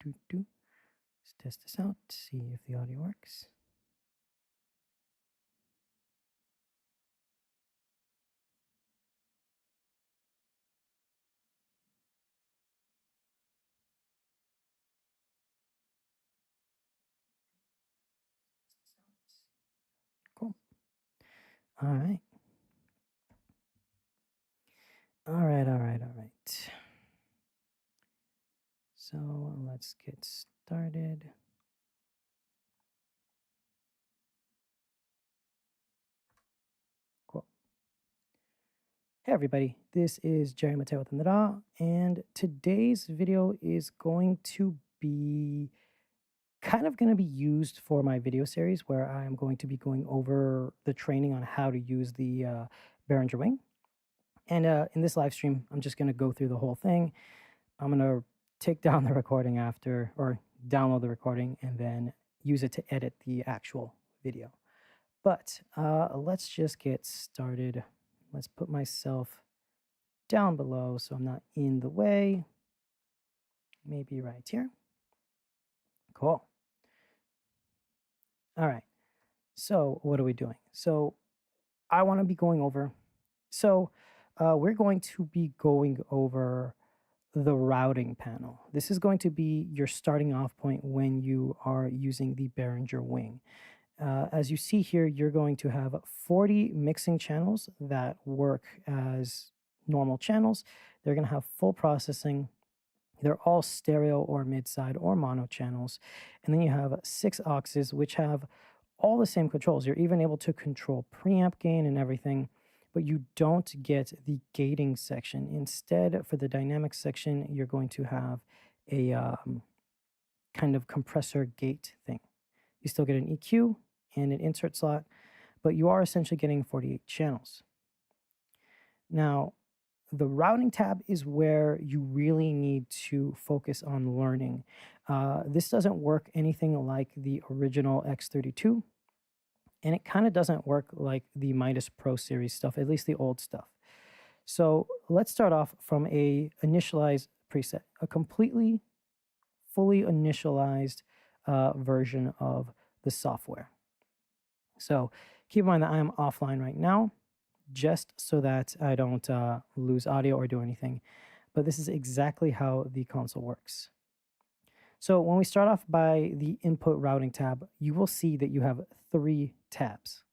Let's test this out, see if the audio works. Cool. All right. All right. So let's get started. Cool. Hey everybody, this is Jerry Mateo with Nara, and today's video is going to be used for my video series where I'm going to be going over the training on how to use the Behringer Wing. And in this live stream, I'm just going to go through the whole thing. I'm going to take down the recording after, or download the recording, and then use it to edit the actual video. But let's just get started. Let's put myself down below so I'm not in the way. Maybe right here. Cool. All right. So what are we doing? So I want to be going over. So we're going to be going over the routing panel. This is going to be your starting off point when you are using the Behringer Wing. As you see here, you're going to have 40 mixing channels that work as normal channels. They're going to have full processing. They're all stereo or mid-side or mono channels. And then you have 6 auxes, which have all the same controls. You're even able to control preamp gain and everything, but you don't get the gating section. Instead, for the dynamic section, you're going to have a kind of compressor gate thing. You still get an EQ and an insert slot, but you are essentially getting 48 channels. Now, the routing tab is where you really need to focus on learning. This doesn't work anything like the original X32, and it kind of doesn't work like the Midas Pro series stuff, at least the old stuff. So let's start off from a initialized preset, a completely, fully initialized version of the software. So keep in mind that I am offline right now, just so that I don't lose audio or do anything. But this is exactly how the console works. So when we start off by the input routing tab, you will see that you have 3 tabs.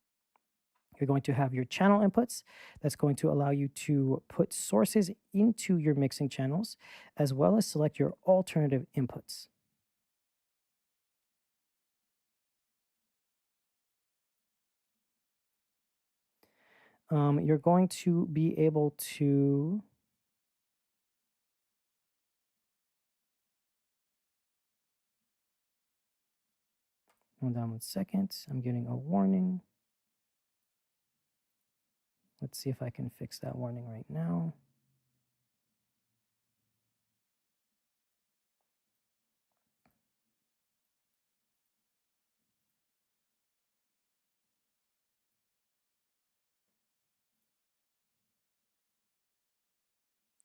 You're going to have your channel inputs. That's going to allow you to put sources into your mixing channels, as well as select your alternative inputs. You're going to be able to hold on 1 second. I'm getting a warning. Let's see if I can fix that warning right now.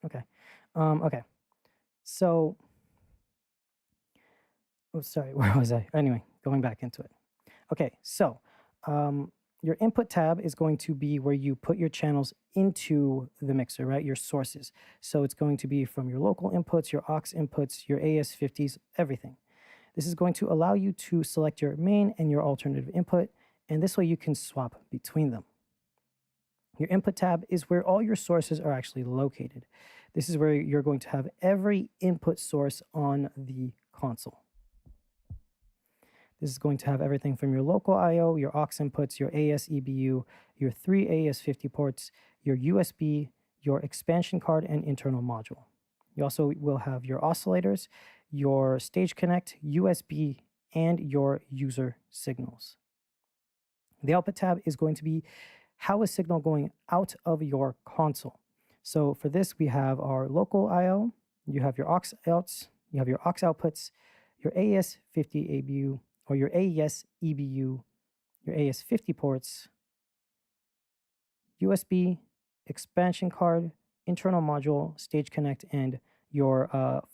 Okay. Okay. So, oh, sorry, where was I? Anyway, going back into it. Okay, so your input tab is going to be where you put your channels into the mixer, right? Your sources. So it's going to be from your local inputs, your aux inputs, your AS50s, everything. This is going to allow you to select your main and your alternative input, and this way you can swap between them. Your input tab is where all your sources are actually located. This is where you're going to have every input source on the console. This is going to have everything from your local I/O, your aux inputs, your AS EBU, your 3 AS50 ports, your USB, your expansion card, and internal module. You also will have your oscillators, your stage connect, USB, and your user signals. The output tab is going to be how is signal going out of your console. So for this, we have our local I/O, you have your aux outs, you have your aux outputs, your AS50 ABU, or your AES EBU, your AS50 ports, USB, expansion card, internal module, stage connect, and your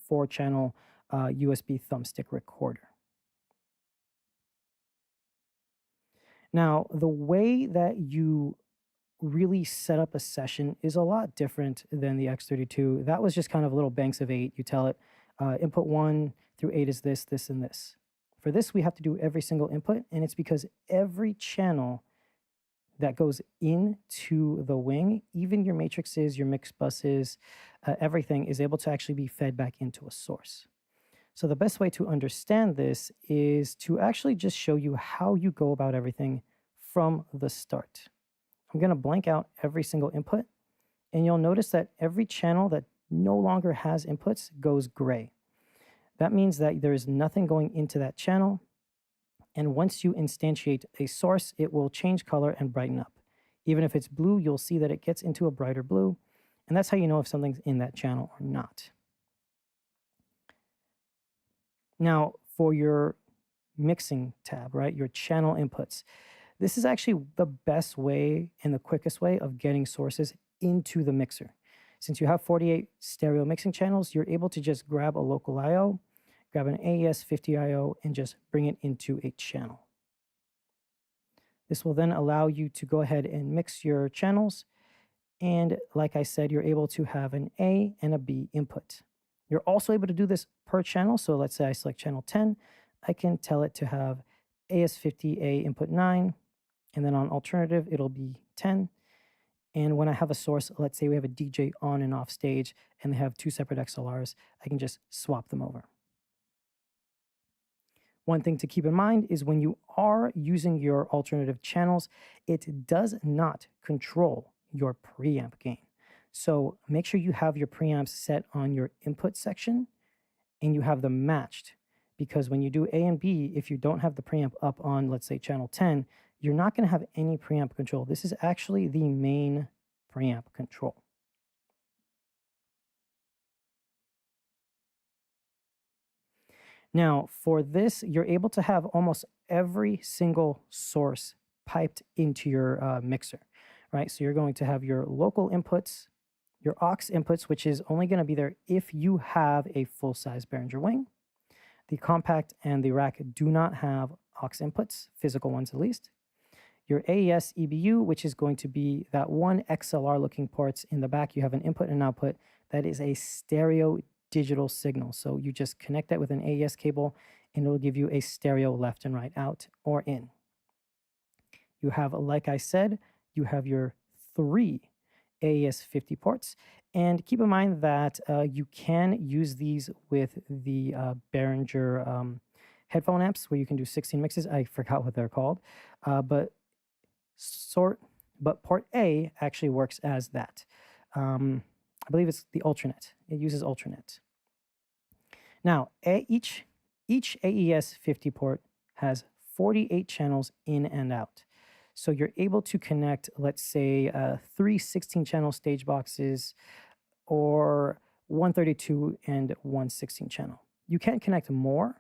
4-channel USB thumbstick recorder. Now, the way that you really set up a session is a lot different than the X32. That was just kind of little banks of 8. You tell it input 1 through 8 is this, this, and this. For this, we have to do every single input, and it's because every channel that goes into the wing, even your matrices, your mix buses, everything is able to actually be fed back into a source. So the best way to understand this is to actually just show you how you go about everything from the start. I'm going to blank out every single input, and you'll notice that every channel that no longer has inputs goes gray. That means that there is nothing going into that channel, and once you instantiate a source, it will change color and brighten up. Even if it's blue, you'll see that it gets into a brighter blue, and that's how you know if something's in that channel or not. Now, for your mixing tab, right, your channel inputs, this is actually the best way and the quickest way of getting sources into the mixer. Since you have 48 stereo mixing channels, you're able to just grab a local I/O, grab an AES-50 I/O, and just bring it into a channel. This will then allow you to go ahead and mix your channels. And like I said, you're able to have an A and a B input. You're also able to do this per channel. So let's say I select channel 10. I can tell it to have AS50A input 9. And then on alternative, it'll be 10. And when I have a source, let's say we have a DJ on and off stage and they have 2 separate XLRs, I can just swap them over. One thing to keep in mind is when you are using your alternative channels, it does not control your preamp gain. So make sure you have your preamps set on your input section and you have them matched, because when you do A and B, if you don't have the preamp up on, let's say, channel 10, you're not going to have any preamp control. This is actually the main preamp control. Now, for this, you're able to have almost every single source piped into your mixer, right? So you're going to have your local inputs, your aux inputs, which is only going to be there if you have a full-size Behringer Wing. The compact and the rack do not have aux inputs, physical ones at least. Your AES EBU, which is going to be that one XLR looking ports in the back. You have an input and output. That is a stereo digital signal. So you just connect that with an AES cable and it'll give you a stereo left and right, out or in. You have, like I said, you have your 3 AES-50 ports. And keep in mind that you can use these with the Behringer headphone amps where you can do 16 mixes. I forgot what they're called. But port A actually works as that. I believe it's the Ultranet. It uses Ultranet. Now, each AES-50 port has 48 channels in and out. So you're able to connect, let's say, 3 16-channel stage boxes or 132 and 116 channel. You can't connect more,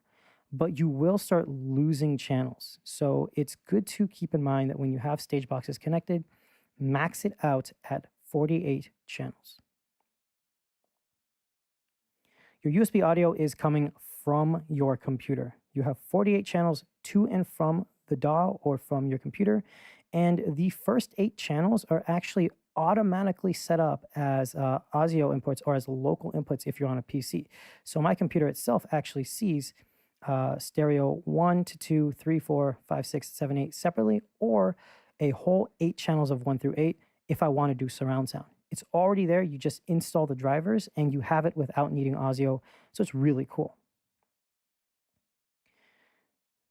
but you will start losing channels. So it's good to keep in mind that when you have stage boxes connected, max it out at 48 channels. Your USB audio is coming from your computer. You have 48 channels to and from the DAW or from your computer, and the first 8 channels are actually automatically set up as audio inputs or as local inputs if you're on a PC. So my computer itself actually sees stereo 1 to 2, 3, 4, 5, 6, 7, 8 separately, or a whole 8 channels of 1 through 8 if I want to do surround sound. It's already there. You just install the drivers and you have it without needing audio. So it's really cool.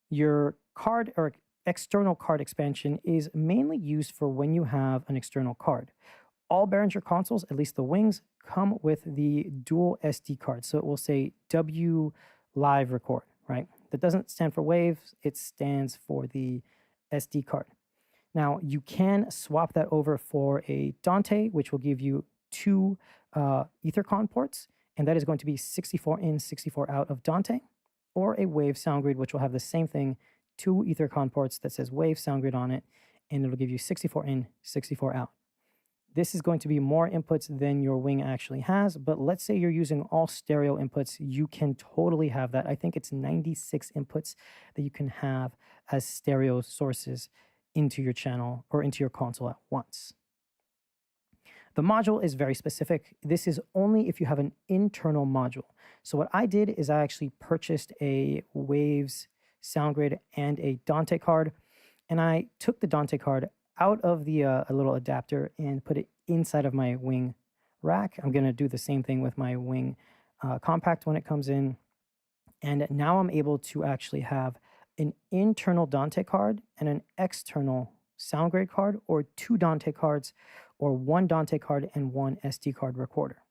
Your card or external card expansion is mainly used for when you have an external card. All Behringer consoles, at least the Wings, come with the dual SD card. So it will say W Live Record, right? That doesn't stand for WAV. It stands for the SD card. Now, you can swap that over for a Dante, which will give you 2 EtherCon ports, and that is going to be 64 in, 64 out of Dante, or a Wave SoundGrid, which will have the same thing, 2 EtherCon ports that says Wave SoundGrid on it, and it'll give you 64 in, 64 out. This is going to be more inputs than your Wing actually has, but let's say you're using all stereo inputs, you can totally have that. I think it's 96 inputs that you can have as stereo sources into your channel or into your console at once. The module is very specific. This is only if you have an internal module. So what I did is I actually purchased a Waves sound grid and a Dante card, and I took the Dante card out of the a little adapter and put it inside of my Wing rack. I'm going to do the same thing with my Wing Compact when it comes in. And now I'm able to actually have an internal Dante card and an external sound grade card, or 2 Dante cards, or 1 Dante card and 1 SD card recorder.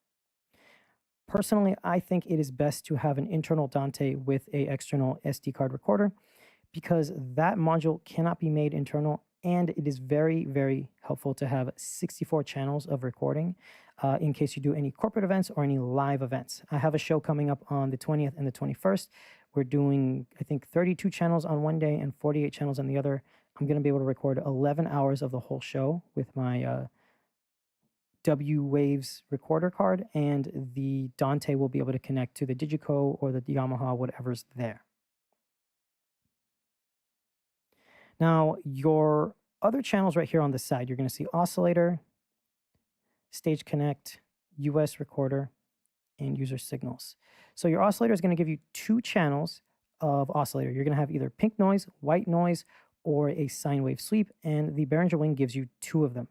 Personally, I think it is best to have an internal Dante with a external SD card recorder, because that module cannot be made internal, and it is very, very helpful to have 64 channels of recording in case you do any corporate events or any live events. I have a show coming up on the 20th and the 21st. We're doing, I think, 32 channels on one day and 48 channels on the other. I'm going to be able to record 11 hours of the whole show with my W Waves recorder card, and the Dante will be able to connect to the Digico or the Yamaha, whatever's there. Now, your other channels right here on the side, you're going to see oscillator, stage connect, US recorder, and user signals. So your oscillator is going to give you 2 channels of oscillator. You're going to have either pink noise, white noise, or a sine wave sweep, and the Behringer Wing gives you 2 of them.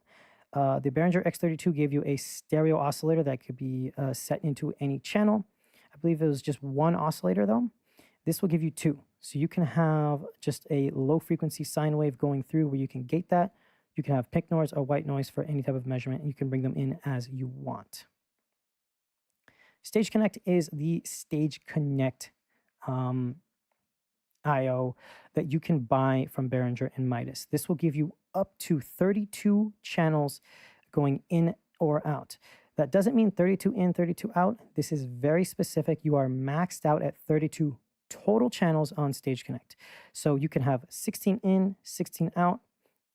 The Behringer X32 gave you a stereo oscillator that could be set into any channel. I believe it was just 1 oscillator though. This will give you 2. So you can have just a low frequency sine wave going through where you can gate that. You can have pink noise or white noise for any type of measurement, and you can bring them in as you want. Stage Connect is the Stage Connect IO that you can buy from Behringer and Midas. This will give you up to 32 channels going in or out. That doesn't mean 32 in, 32 out. This is very specific. You are maxed out at 32 total channels on Stage Connect. So you can have 16 in, 16 out,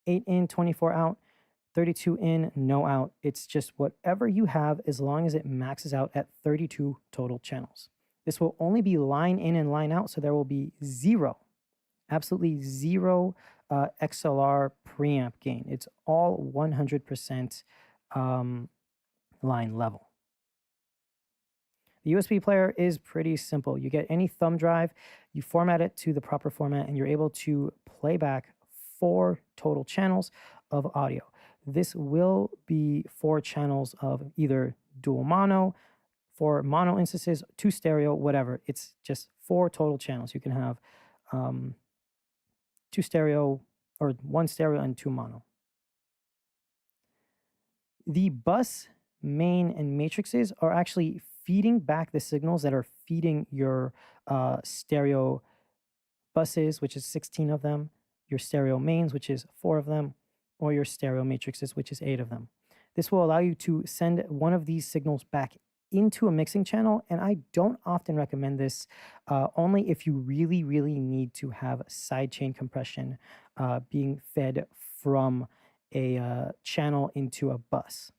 8 in, 24 out, 32 in, no out. It's just whatever you have as long as it maxes out at 32 total channels. This will only be line in and line out, so there will be zero, absolutely zero XLR preamp gain. It's all 100% line level. The USB player is pretty simple. You get any thumb drive, you format it to the proper format, and you're able to play back 4 total channels of audio. This will be 4 channels of either dual mono, 4 mono instances, 2 stereo, whatever. It's just 4 total channels. You can have 2 stereo or 1 stereo and 2 mono. The bus, main, and matrices are actually feeding back the signals that are feeding your stereo buses, which is 16 of them, your stereo mains, which is 4 of them, or your stereo matrices, which is 8 of them. This will allow you to send one of these signals back into a mixing channel, and I don't often recommend this, only if you really, really need to have sidechain compression being fed from a channel into a bus.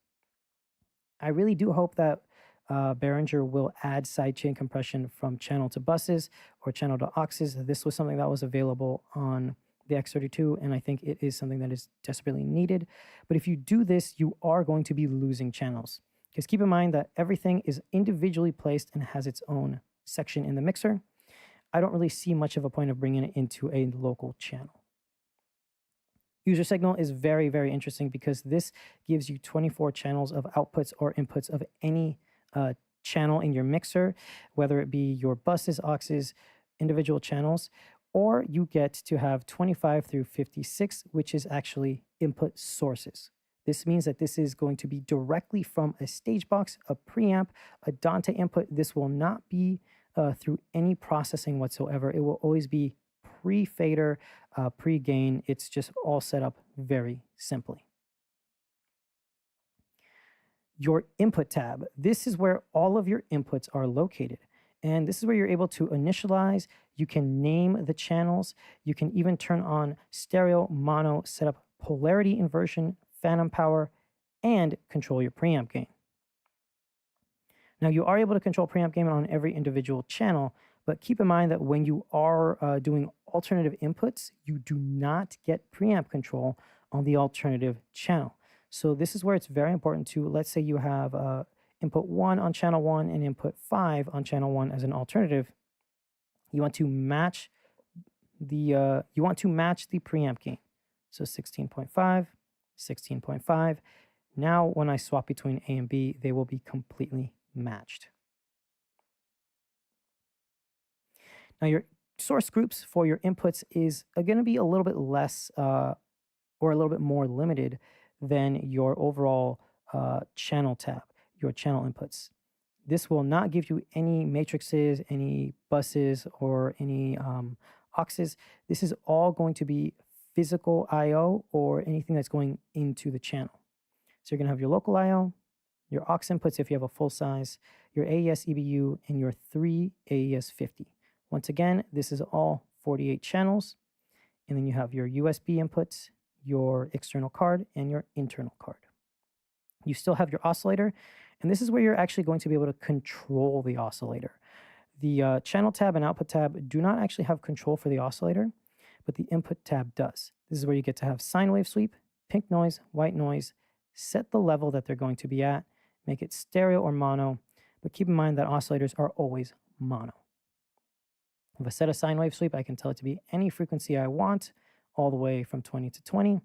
I really do hope that Behringer will add sidechain compression from channel to buses or channel to auxes. This was something that was available on the X32, and I think it is something that is desperately needed. But if you do this, you are going to be losing channels. Because keep in mind that everything is individually placed and has its own section in the mixer. I don't really see much of a point of bringing it into a local channel. User signal is very, very interesting because this gives you 24 channels of outputs or inputs of any channel in your mixer, whether it be your buses, auxes, individual channels, or you get to have 25 through 56, which is actually input sources. This means that this is going to be directly from a stage box, a preamp, a Dante input. This will not be through any processing whatsoever. It will always be pre-fader, pre-gain. It's just all set up very simply. Your input tab. This is where all of your inputs are located. And this is where you're able to initialize. You can name the channels. You can even turn on stereo, mono, set up polarity inversion, phantom power, and control your preamp gain. Now, you are able to control preamp gain on every individual channel, but keep in mind that when you are doing alternative inputs, you do not get preamp control on the alternative channel. So this is where it's very important to, let's say you have input 1 on channel 1 and input 5 on channel 1 as an alternative. You want to match the preamp gain. So 16.5, 16.5. Now, when I swap between A and B, they will be completely matched. Now, your source groups for your inputs is going to be a little bit less or a little bit more limited than your overall channel tab, your channel inputs. This will not give you any matrices, any buses, or any auxes. This is all going to be physical I/O or anything that's going into the channel. So you're going to have your local I/O, your aux inputs if you have a full size, your AES EBU, and your 3 AES 50. Once again, this is all 48 channels. And then you have your USB inputs, your external card, and your internal card. You still have your oscillator, and this is where you're actually going to be able to control the oscillator. The channel tab and output tab do not actually have control for the oscillator, but the input tab does. This is where you get to have sine wave sweep, pink noise, white noise, set the level that they're going to be at, make it stereo or mono, but keep in mind that oscillators are always mono. If I set a sine wave sweep, I can tell it to be any frequency I want, all the way from 20 to 20.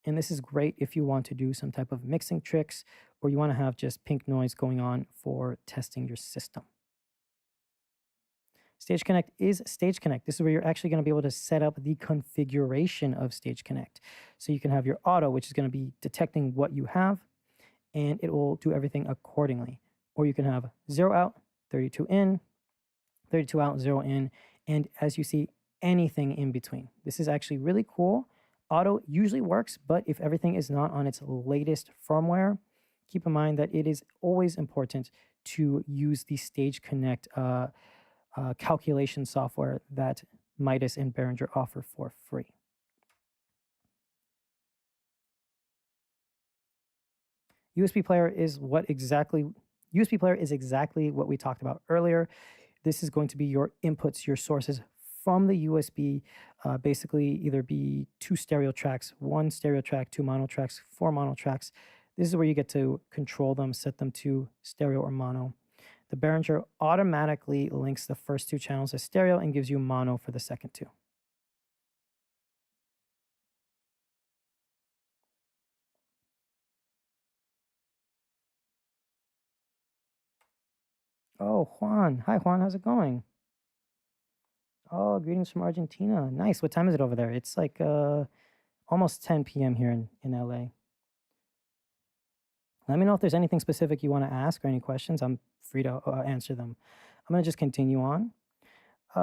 And this is great if you want to do some type of mixing tricks or you want to have just pink noise going on for testing your system. Stage Connect is Stage Connect. This is where you're actually going to be able to set up the configuration of Stage Connect. So you can have your auto, which is going to be detecting what you have, and it will do everything accordingly. Or you can have 0 out, 32 in, 32 out, 0 in, and as you see, anything in between. This is actually really cool. Auto usually works, but if everything is not on its latest firmware, keep in mind that it is always important to use the Stage Connect calculation software that Midas and Behringer offer for free. USB player is exactly what we talked about earlier. This is going to be your inputs, your sources from the USB, basically either be 2 stereo tracks, 1 stereo track, 2 mono tracks, 4 mono tracks. This is where you get to control them, set them to stereo or mono. The Behringer automatically links the first 2 channels as stereo and gives you mono for the second 2. Oh, Juan. Hi, Juan. How's it going? Oh, greetings from Argentina. Nice. What time is it over there? It's like almost 10 p.m. here in LA. Let me know if there's anything specific you want to ask or any questions. I'm free to answer them. I'm going to just continue on.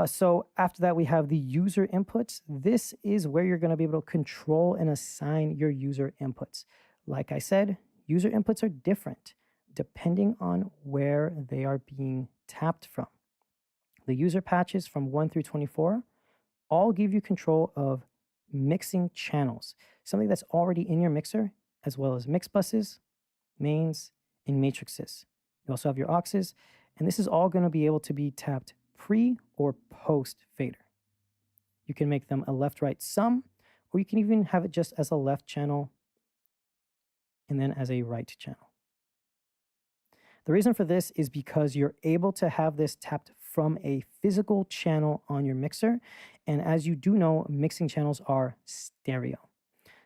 So after that, we have the user inputs. This is where you're going to be able to control and assign your user inputs. Like I said, user inputs are different depending on where they are being tapped from. The user patches from 1 through 24 all give you control of mixing channels, something that's already in your mixer, as well as mix buses, mains, and matrices. You also have your auxes, and this is all going to be able to be tapped pre or post fader. You can make them a left-right sum, or you can even have it just as a left channel and then as a right channel. The reason for this is because you're able to have this tapped from a physical channel on your mixer. And as you do know, mixing channels are stereo.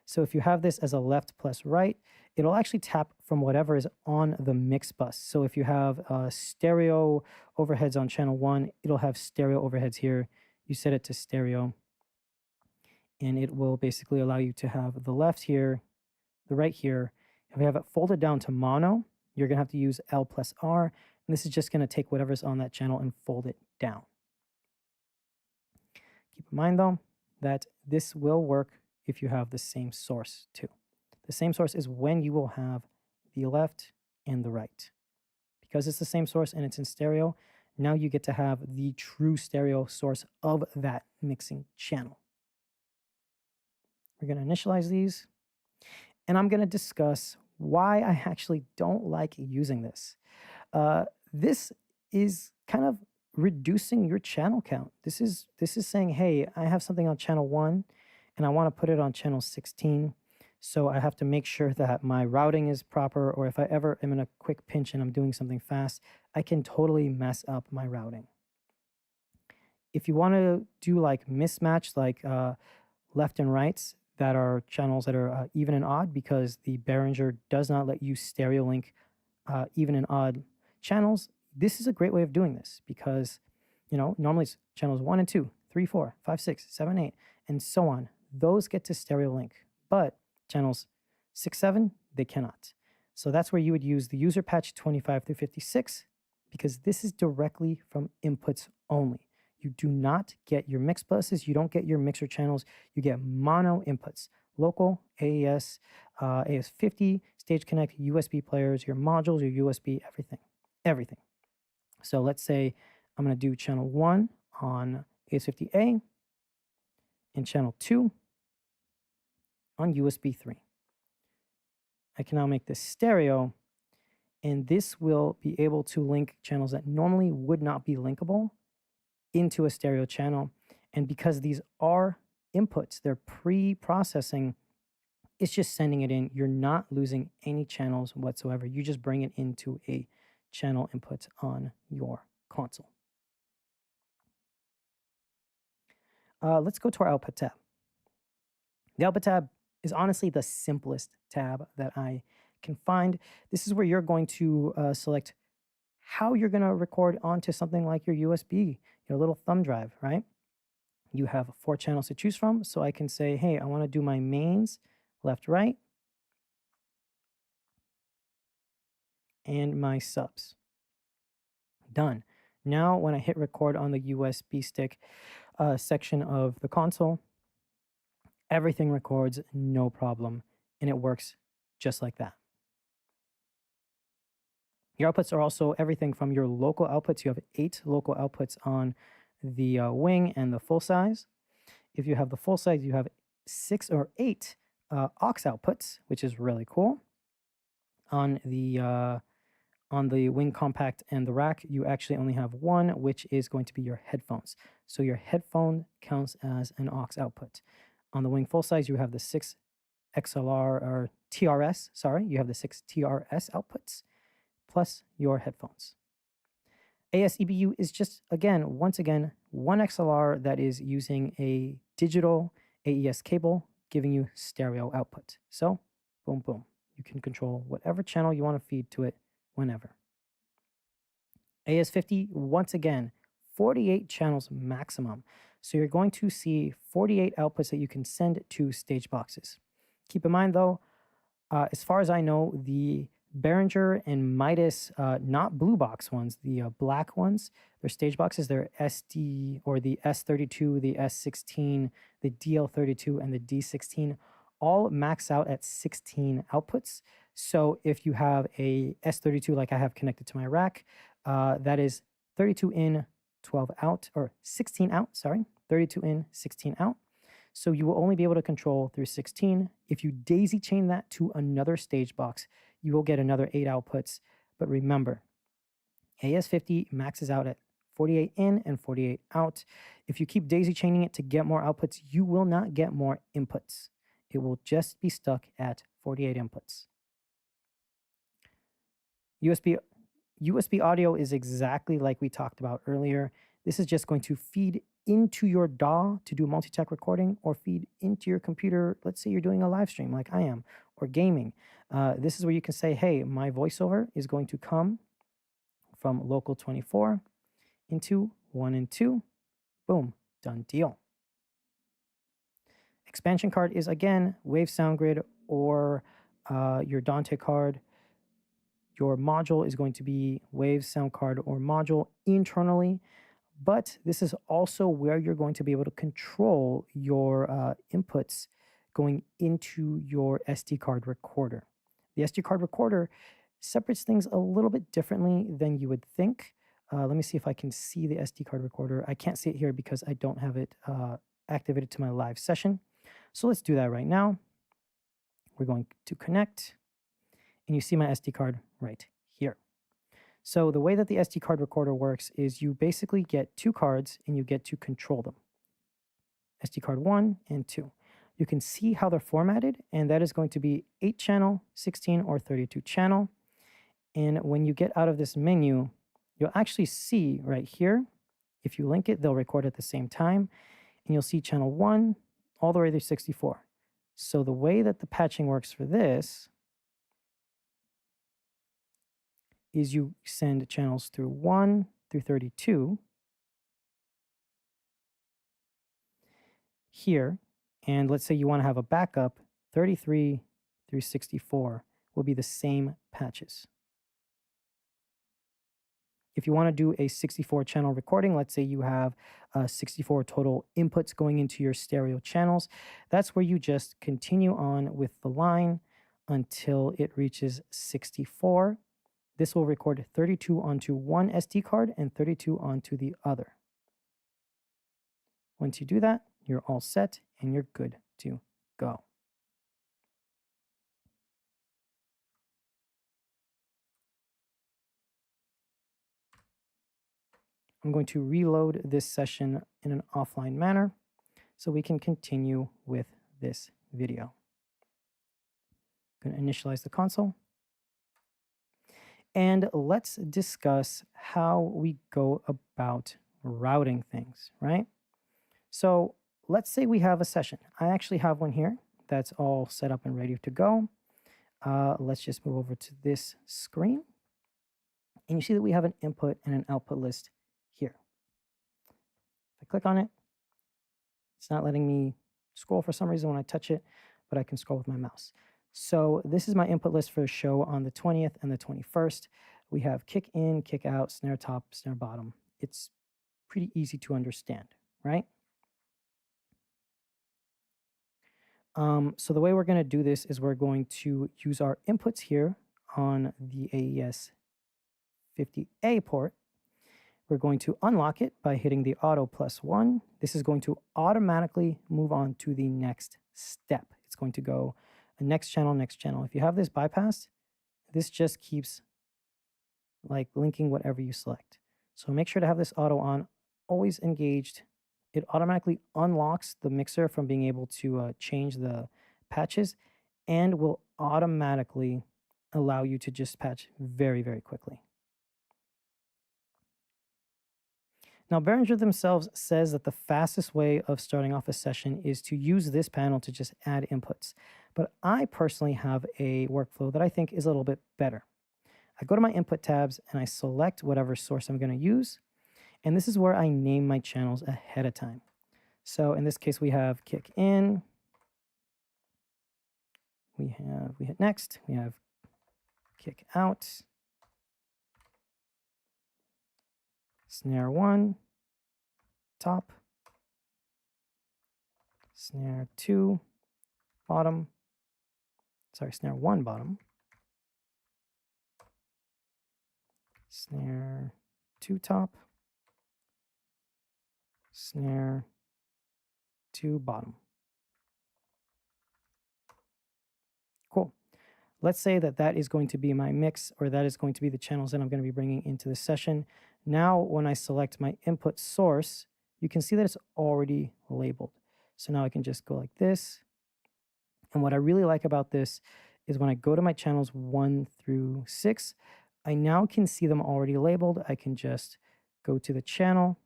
So if you have this as a left plus right, it'll actually tap from whatever is on the mix bus. So if you have stereo overheads on channel 1, it'll have stereo overheads here. You set it to stereo, and it will basically allow you to have the left here, the right here. If you have it folded down to mono, you're going to have to use L plus R, and this is just going to take whatever's on that channel and fold it down. Keep in mind, though, that this will work if you have the same source, too. The same source is when you will have the left and the right. Because it's the same source and it's in stereo, now you get to have the true stereo source of that mixing channel. We're going to initialize these, and I'm going to discuss why I actually don't like using this. This is kind of reducing your channel count. This is saying, hey, I have something on channel 1 and I want to put it on channel 16. So I have to make sure that my routing is proper, or if I ever am in a quick pinch and I'm doing something fast, I can totally mess up my routing. If you want to do like mismatch, like left and rights that are channels that are even and odd, because the Behringer does not let you stereo link even and odd channels, this is a great way of doing this, because normally it's channels 1 and 2, 3, 4, 5, 6, 7, 8, and so on. Those get to stereo link, but channels 6, 7, they cannot. So that's where you would use the user patch 25 through 56, because this is directly from inputs only. You do not get your mix buses, you don't get your mixer channels, you get mono inputs, local, AES, AS50, Stage Connect, USB players, your modules, your USB, everything. So let's say I'm going to do channel 1 on AS50A and channel 2 on USB 3. I can now make this stereo, and this will be able to link channels that normally would not be linkable into a stereo channel. And because these are inputs, they're pre-processing, it's just sending it in. You're not losing any channels whatsoever. You just bring it into a channel input on your console. Let's go to our output tab. The output tab is honestly the simplest tab that I can find. This is where you're going to select how you're going to record onto something like your USB, your little thumb drive, right? You have 4 channels to choose from. So I can say, hey, I want to do my mains, left, right, and my subs. Done. Now, when I hit record on the USB stick section of the console, everything records, no problem, and it works just like that. Your outputs are also everything from your local outputs. You have 8 local outputs on the wing and the full size. If you have the full size, you have 6 or 8 aux outputs, which is really cool. On the wing compact and the rack, you actually only have 1, which is going to be your headphones. So your headphone counts as an aux output. On the wing full size, you have the 6 XLR or TRS, sorry, you have the 6 TRS outputs plus your headphones. AS-EBU is just, once again, 1 XLR that is using a digital AES cable, giving you stereo output. So, boom, boom. You can control whatever channel you want to feed to it whenever. AS50, once again, 48 channels maximum. So you're going to see 48 outputs that you can send to stage boxes. Keep in mind though, as far as I know, the Behringer and Midas, not blue box ones, the black ones, their stage boxes, they're SD or the S32, the S16, the DL32, and the D16, all max out at 16 outputs. So if you have a S32 like I have connected to my rack, that is 32 in, 12 out, or 16 out, sorry, 32 in, 16 out. So you will only be able to control through 16. If you daisy chain that to another stage box, you will get another 8 outputs. But remember, AS50 maxes out at 48 in and 48 out. If you keep daisy chaining it to get more outputs, you will not get more inputs. It will just be stuck at 48 inputs. USB audio is exactly like we talked about earlier. This is just going to feed into your DAW to do multi-track recording, or feed into your computer. Let's say you're doing a live stream like I am, or gaming. This is where you can say, hey, my voiceover is going to come from local 24 into 1 and 2. Boom, done deal. Expansion card is, again, Wave Sound Grid or your Dante card. Your module is going to be Wave Sound Card or module internally, but this is also where you're going to be able to control your inputs going into your SD card recorder. The SD card recorder separates things a little bit differently than you would think. Let me see if I can see the SD card recorder. I can't see it here because I don't have it activated to my live session. So let's do that right now. We're going to connect. and you see my SD card right here. So the way that the SD card recorder works is you basically get two cards and you get to control them. SD card 1 and 2. You can see how they're formatted, and that is going to be 8 channel, 16 or 32 channel. And when you get out of this menu, you'll actually see right here, if you link it, they'll record at the same time, and you'll see channel 1 all the way through 64. So the way that the patching works for this is you send channels through 1 through 32 here, and let's say you want to have a backup, 33 through 64 will be the same patches. If you want to do a 64 channel recording, let's say you have 64 total inputs going into your stereo channels, that's where you just continue on with the line until it reaches 64. This will record 32 onto one SD card and 32 onto the other. Once you do that, you're all set and you're good to go. I'm going to reload this session in an offline manner so we can continue with this video. I'm going to initialize the console. And let's discuss how we go about routing things, right? So let's say we have a session. I actually have one here that's all set up and ready to go. Let's just move over to this screen. And you see that we have an input and an output list here. If I click on it, it's not letting me scroll for some reason when I touch it, but I can scroll with my mouse. So this is my input list for a show on the 20th and the 21st. We have kick in, kick out, snare top, snare bottom. It's pretty easy to understand, right? So the way we're going to do this is we're going to use our inputs here on the AES 50A port. We're going to unlock it by hitting the auto +1. This is going to automatically move on to the next step. It's going to go next channel, next channel. If you have this bypassed, this just keeps like linking whatever you select. So make sure to have this auto on, always engaged. It automatically unlocks the mixer from being able to change the patches and will automatically allow you to just patch very, very quickly. Now, Behringer themselves says that the fastest way of starting off a session is to use this panel to just add inputs. But I personally have a workflow that I think is a little bit better. I go to my input tabs and I select whatever source I'm going to use. And this is where I name my channels ahead of time. So in this case, we have kick in. We hit next. We have kick out. Snare 1, top. Snare 2, bottom. Sorry, snare 1, bottom. Snare 2, top. Snare 2, bottom. Cool. Let's say that that is going to be my mix, or that is going to be the channels that I'm going to be bringing into the session. Now, when I select my input source, you can see that it's already labeled. So now I can just go like this. And what I really like about this is when I go to my channels 1 through 6, I now can see them already labeled. I can just go to the channel,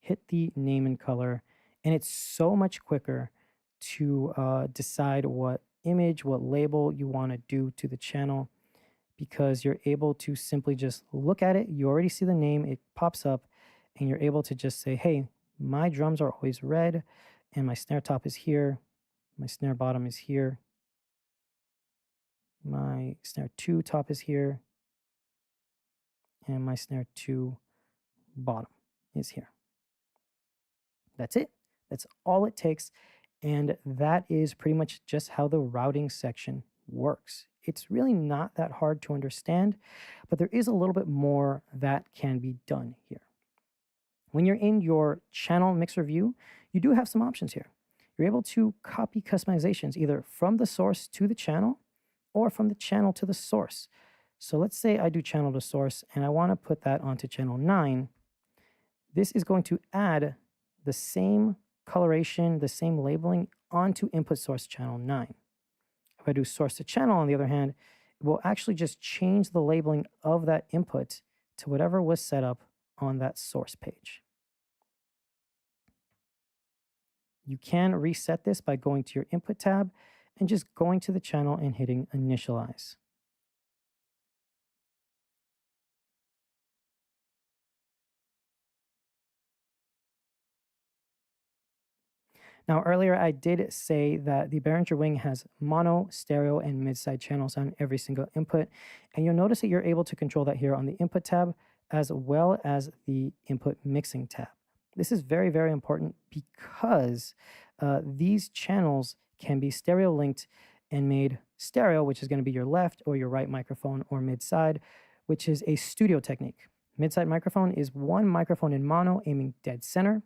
hit the name and color, and it's so much quicker to decide what image, what label you want to do to the channel, because you're able to simply just look at it. You already see the name, it pops up, and you're able to just say, hey, my drums are always red, and my snare top is here, my snare bottom is here, my snare 2 top is here, and my snare 2 bottom is here. That's it. That's all it takes. And that is pretty much just how the routing section works. It's really not that hard to understand, but there is a little bit more that can be done here. When you're in your channel mixer view, you do have some options here. You're able to copy customizations either from the source to the channel, or from the channel to the source. So let's say I do channel to source and I want to put that onto channel 9. This is going to add the same coloration, the same labeling onto input source channel 9. If I do source to channel, on the other hand, it will actually just change the labeling of that input to whatever was set up on that source page. You can reset this by going to your input tab and just going to the channel and hitting initialize. Now, earlier I did say that the Behringer Wing has mono, stereo, and mid-side channels on every single input. And you'll notice that you're able to control that here on the input tab, as well as the input mixing tab. This is very, very important because these channels can be stereo linked and made stereo, which is going to be your left or your right microphone, or mid-side, which is a studio technique. Mid-side microphone is one microphone in mono aiming dead center,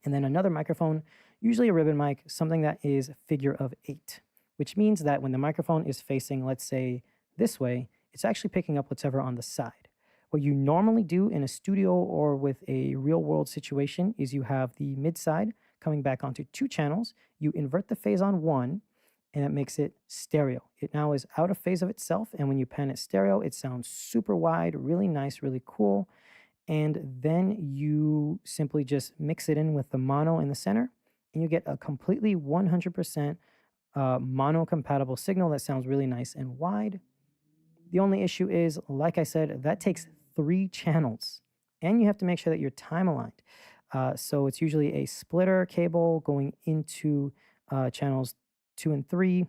and then another microphone, usually a ribbon mic, something that is figure of 8, which means that when the microphone is facing, let's say, this way, it's actually picking up whatever on the side. What you normally do in a studio or with a real world situation is you have the mid side coming back onto 2 channels, you invert the phase on one, and that makes it stereo. It now is out of phase of itself, and when you pan it stereo, it sounds super wide, really nice, really cool. And then you simply just mix it in with the mono in the center, and you get a completely 100% mono compatible signal that sounds really nice and wide. The only issue is, like I said, that takes 3 channels, and you have to make sure that you're time aligned. So it's usually a splitter cable going into channels 2 and 3,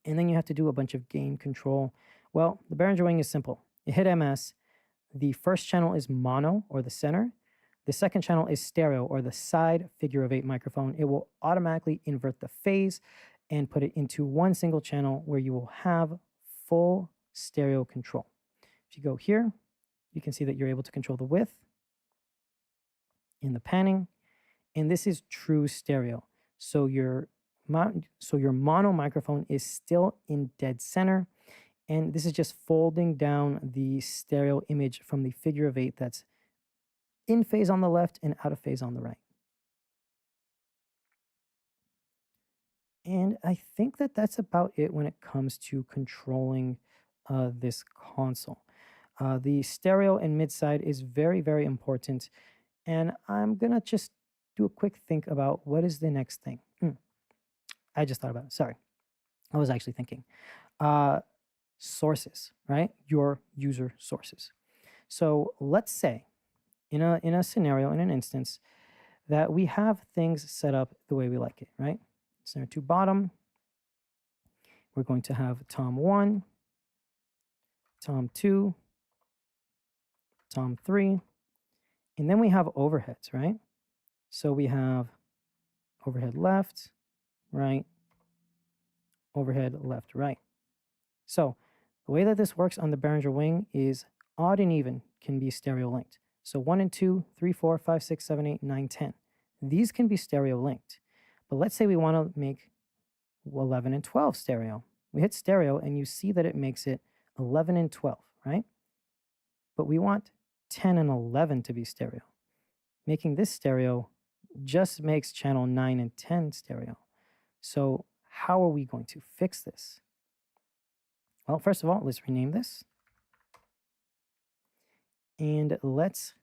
and then you have to do a bunch of gain control. Well, the Behringer Wing is simple. You hit MS, the first channel is mono, or the center. The second channel is stereo, or the side figure of 8 microphone. It will automatically invert the phase and put it into one single channel where you will have full stereo control. If you go here, you can see that you're able to control the width and the panning, and this is true stereo. So your mono microphone is still in dead center, and this is just folding down the stereo image from the figure of 8 that's in phase on the left and out of phase on the right. And I think that that's about it when it comes to controlling this console. The stereo and mid-side is very, very important. And I'm going to just do a quick think about what is the next thing. I just thought about it. Sorry. I was actually thinking. Sources, right? Your user sources. So let's say in a scenario, in an instance, that we have things set up the way we like it, right? Center to bottom. We're going to have tom 1, tom 2, tom 3, and then we have overheads, right? So we have overhead left, right, overhead left, right. So the way that this works on the Behringer Wing is odd and even can be stereo linked. So 1 and 2, 3, 4, 5, 6, 7, 8, 9, 10. These can be stereo linked. But let's say we want to make 11 and 12 stereo. We hit stereo and you see that it makes it 11 and 12, right? But we want 10 and 11 to be stereo. Making this stereo just makes channel 9 and 10 stereo. So how are we going to fix this? Well, first of all, let's rename this. And let's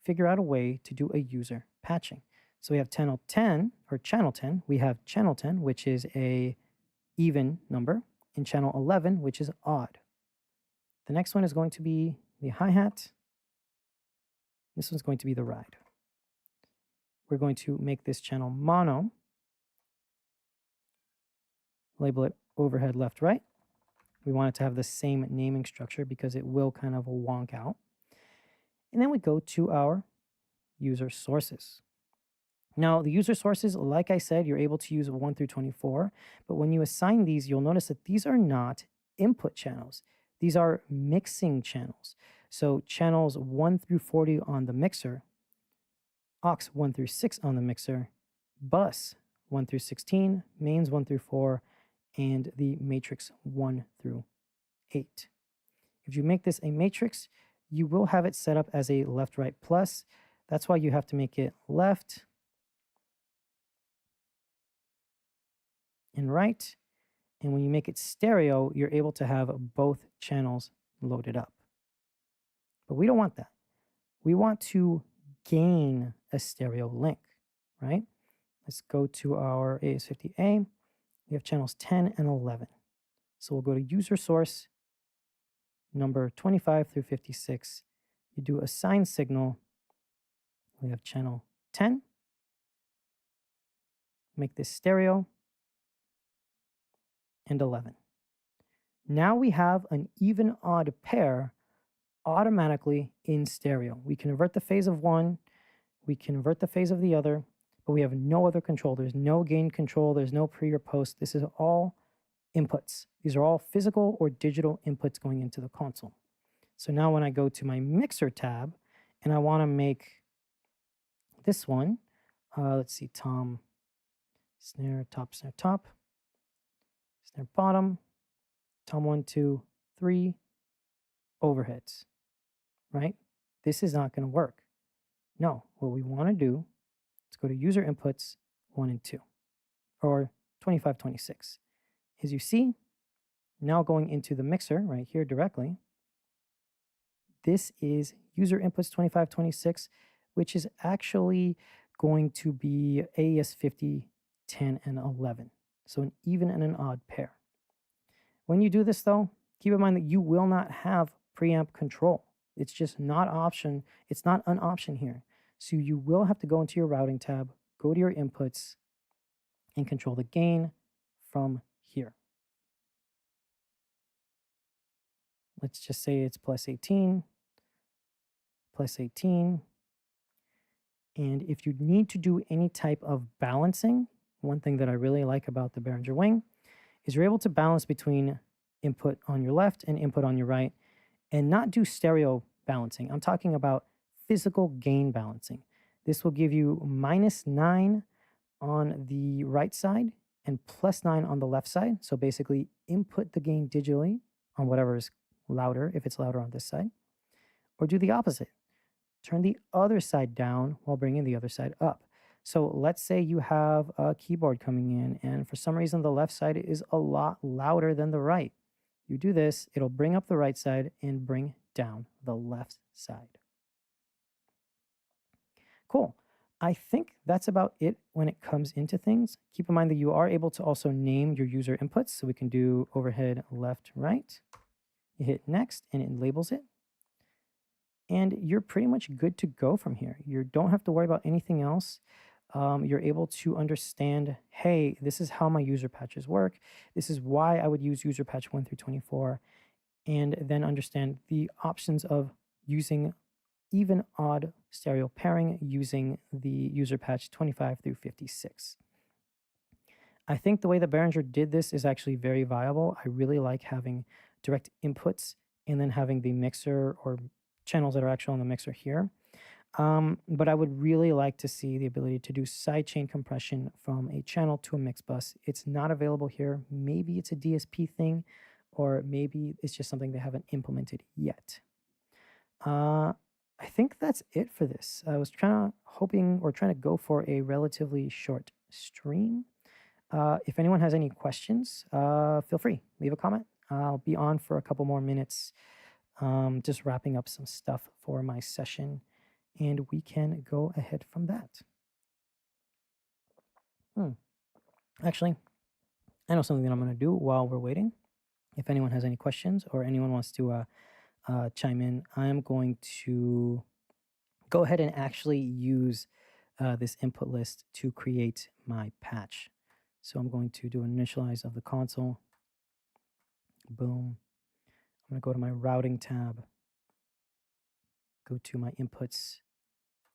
figure out a way to do a user patching. So we have channel 10, we have channel 10, which is a even number, and channel 11, which is odd. The next one is going to be the hi-hat. This one's going to be the ride. We're going to make this channel mono, label it overhead left, right. We want it to have the same naming structure because it will kind of wonk out. And then we go to our user sources. Now, the user sources, like I said, you're able to use 1 through 24, but when you assign these, you'll notice that these are not input channels. These are mixing channels. So channels 1 through 40 on the mixer, aux 1 through 6 on the mixer, bus 1 through 16, mains 1 through 4, and the matrix 1 through 8. If you make this a matrix, you will have it set up as a left, right, plus. That's why you have to make it left and right. And when you make it stereo, you're able to have both channels loaded up. But we don't want that. We want to gain a stereo link, right? Let's go to our AS50A. We have channels 10 and 11. So we'll go to user source, number 25 through 56. You do assign signal. We have channel 10. Make this stereo, and 11. Now we have an even odd pair automatically in stereo. We can invert the phase of one, we can invert the phase of the other, but we have no other control. There's no gain control, there's no pre or post. This is all inputs. These are all physical or digital inputs going into the console. So now when I go to my mixer tab and I want to make this one, let's see, tom, snare, top, snare, top, snare, bottom, tom 1, 2, 3, overheads, right? This is not going to work. No, what we want to do is go to user inputs 1 and 2, or 25, 26. As you see, now going into the mixer right here directly, this is user inputs 25, 26, which is actually going to be AES50, 10, and 11. So an even and an odd pair. When you do this though, keep in mind that you will not have preamp control. It's just not option. It's not an option here. So you will have to go into your routing tab, go to your inputs, and control the gain from here. Let's just say it's plus 18, plus 18. And if you need to do any type of balancing, one thing that I really like about the Behringer Wing is you're able to balance between input on your left and input on your right and not do stereo balancing. I'm talking about physical gain balancing. This will give you -9 on the right side and +9 on the left side. So basically input the gain digitally on whatever is louder, if it's louder on this side, or do the opposite. Turn the other side down while bringing the other side up. So let's say you have a keyboard coming in and for some reason the left side is a lot louder than the right. You do this, it'll bring up the right side and bring down the left side. Cool. I think that's about it when it comes into things. Keep in mind that you are able to also name your user inputs. So we can do overhead, left, right. You hit next and it labels it. And you're pretty much good to go from here. You don't have to worry about anything else. You're able to understand, hey, this is how my user patches work. This is why I would use user patch 1 through 24. And then understand the options of using even odd stereo pairing using the user patch 25 through 56. I think the way that Behringer did this is actually very viable. I really like having direct inputs and then having the mixer or channels that are actually on the mixer here. But I would really like to see the ability to do sidechain compression from a channel to a mix bus. It's not available here. Maybe it's a DSP thing, or maybe it's just something they haven't implemented yet. I think that's it for this. I was trying to go for a relatively short stream. If anyone has any questions, feel free, leave a comment. I'll be on for a couple more minutes, just wrapping up some stuff for my session, and we can go ahead from that. Actually, I know something that I'm going to do while we're waiting. If anyone has any questions or anyone wants to chime in, I am going to go ahead and actually use this input list to create my patch. So I'm going to do an initialize of the console. Boom. I'm going to go to my routing tab, go to my inputs,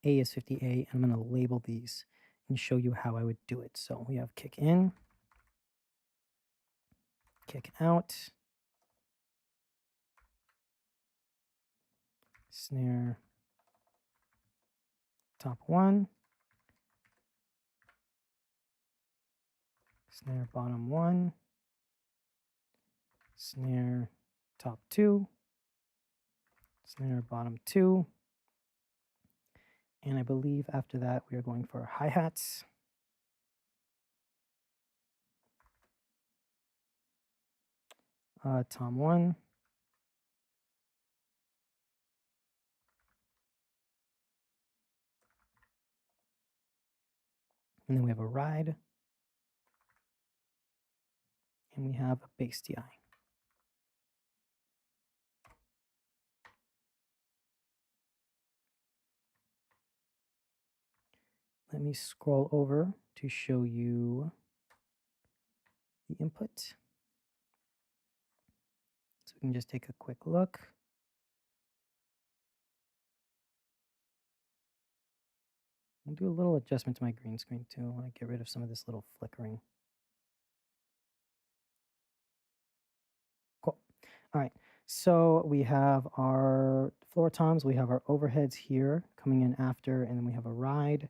AS50A, and I'm going to label these and show you how I would do it. So we have kick in, kick out, snare top 1, snare bottom 1, snare top 2, snare bottom 2, and I believe after that we are going for hi-hats. Tom 1, and then we have a ride, and we have a bass DI. Let me scroll over to show you the input. So we can just take a quick look. I'll do a little adjustment to my green screen too. I want to get rid of some of this little flickering. Cool. All right. So we have our floor toms, we have our overheads here coming in after, and then we have a ride.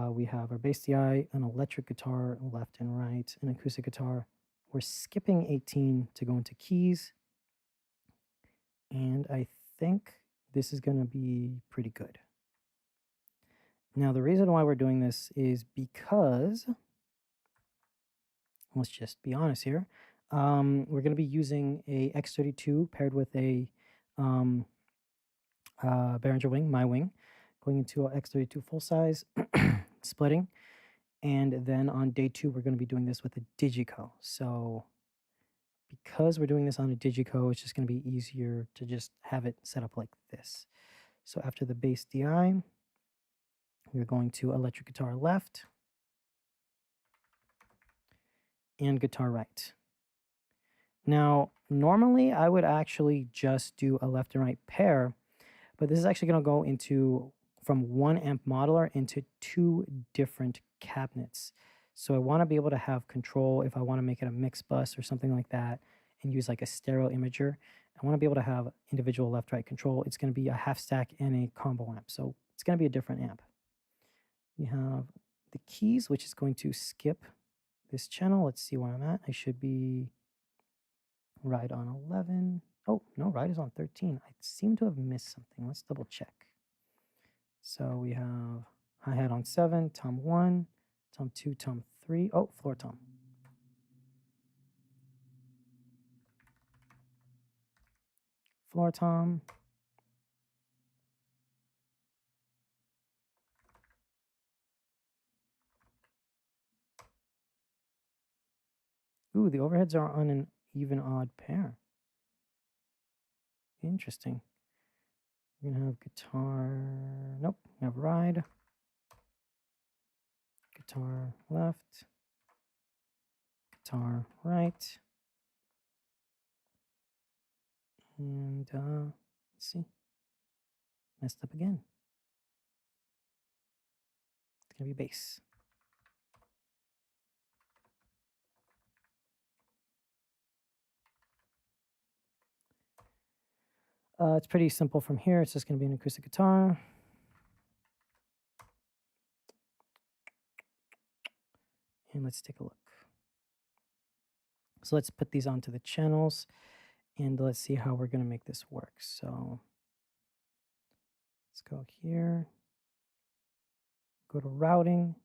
We have our bass DI, an electric guitar left and right, an acoustic guitar. We're skipping 18 to go into keys. And I think this is going to be pretty good. Now, the reason why we're doing this is because, let's just be honest here, we're going to be using a X32 paired with a Behringer Wing, my wing, going into a X32 full size, splitting. And then on day 2, we're going to be doing this with a Digico. So because we're doing this on a Digico, it's just going to be easier to just have it set up like this. So after the bass DI, we're going to electric guitar left and guitar right. Now, normally I would actually just do a left and right pair, but this is actually going to go into from one amp modeler into 2 different cabinets. So I want to be able to have control if I want to make it a mix bus or something like that and use like a stereo imager. I want to be able to have individual left-right control. It's going to be a half stack and a combo amp. So it's going to be a different amp. We have the keys, which is going to skip this channel. Let's see where I'm at. I should be right on 11. Oh, no, right is on 13. I seem to have missed something. Let's double check. So we have hi-hat on 7, tom 1, tom 2, tom 3. Oh, floor tom. Floor tom. Ooh, the overheads are on an even odd pair. Interesting. We're going to have guitar. Nope. We have ride. Guitar left. Guitar right. And let's see. Messed up again. It's going to be bass. It's pretty simple from here. It's just going to be an acoustic guitar. And let's take a look. So let's put these onto the channels and let's see how we're going to make this work. So let's go here, go to routing.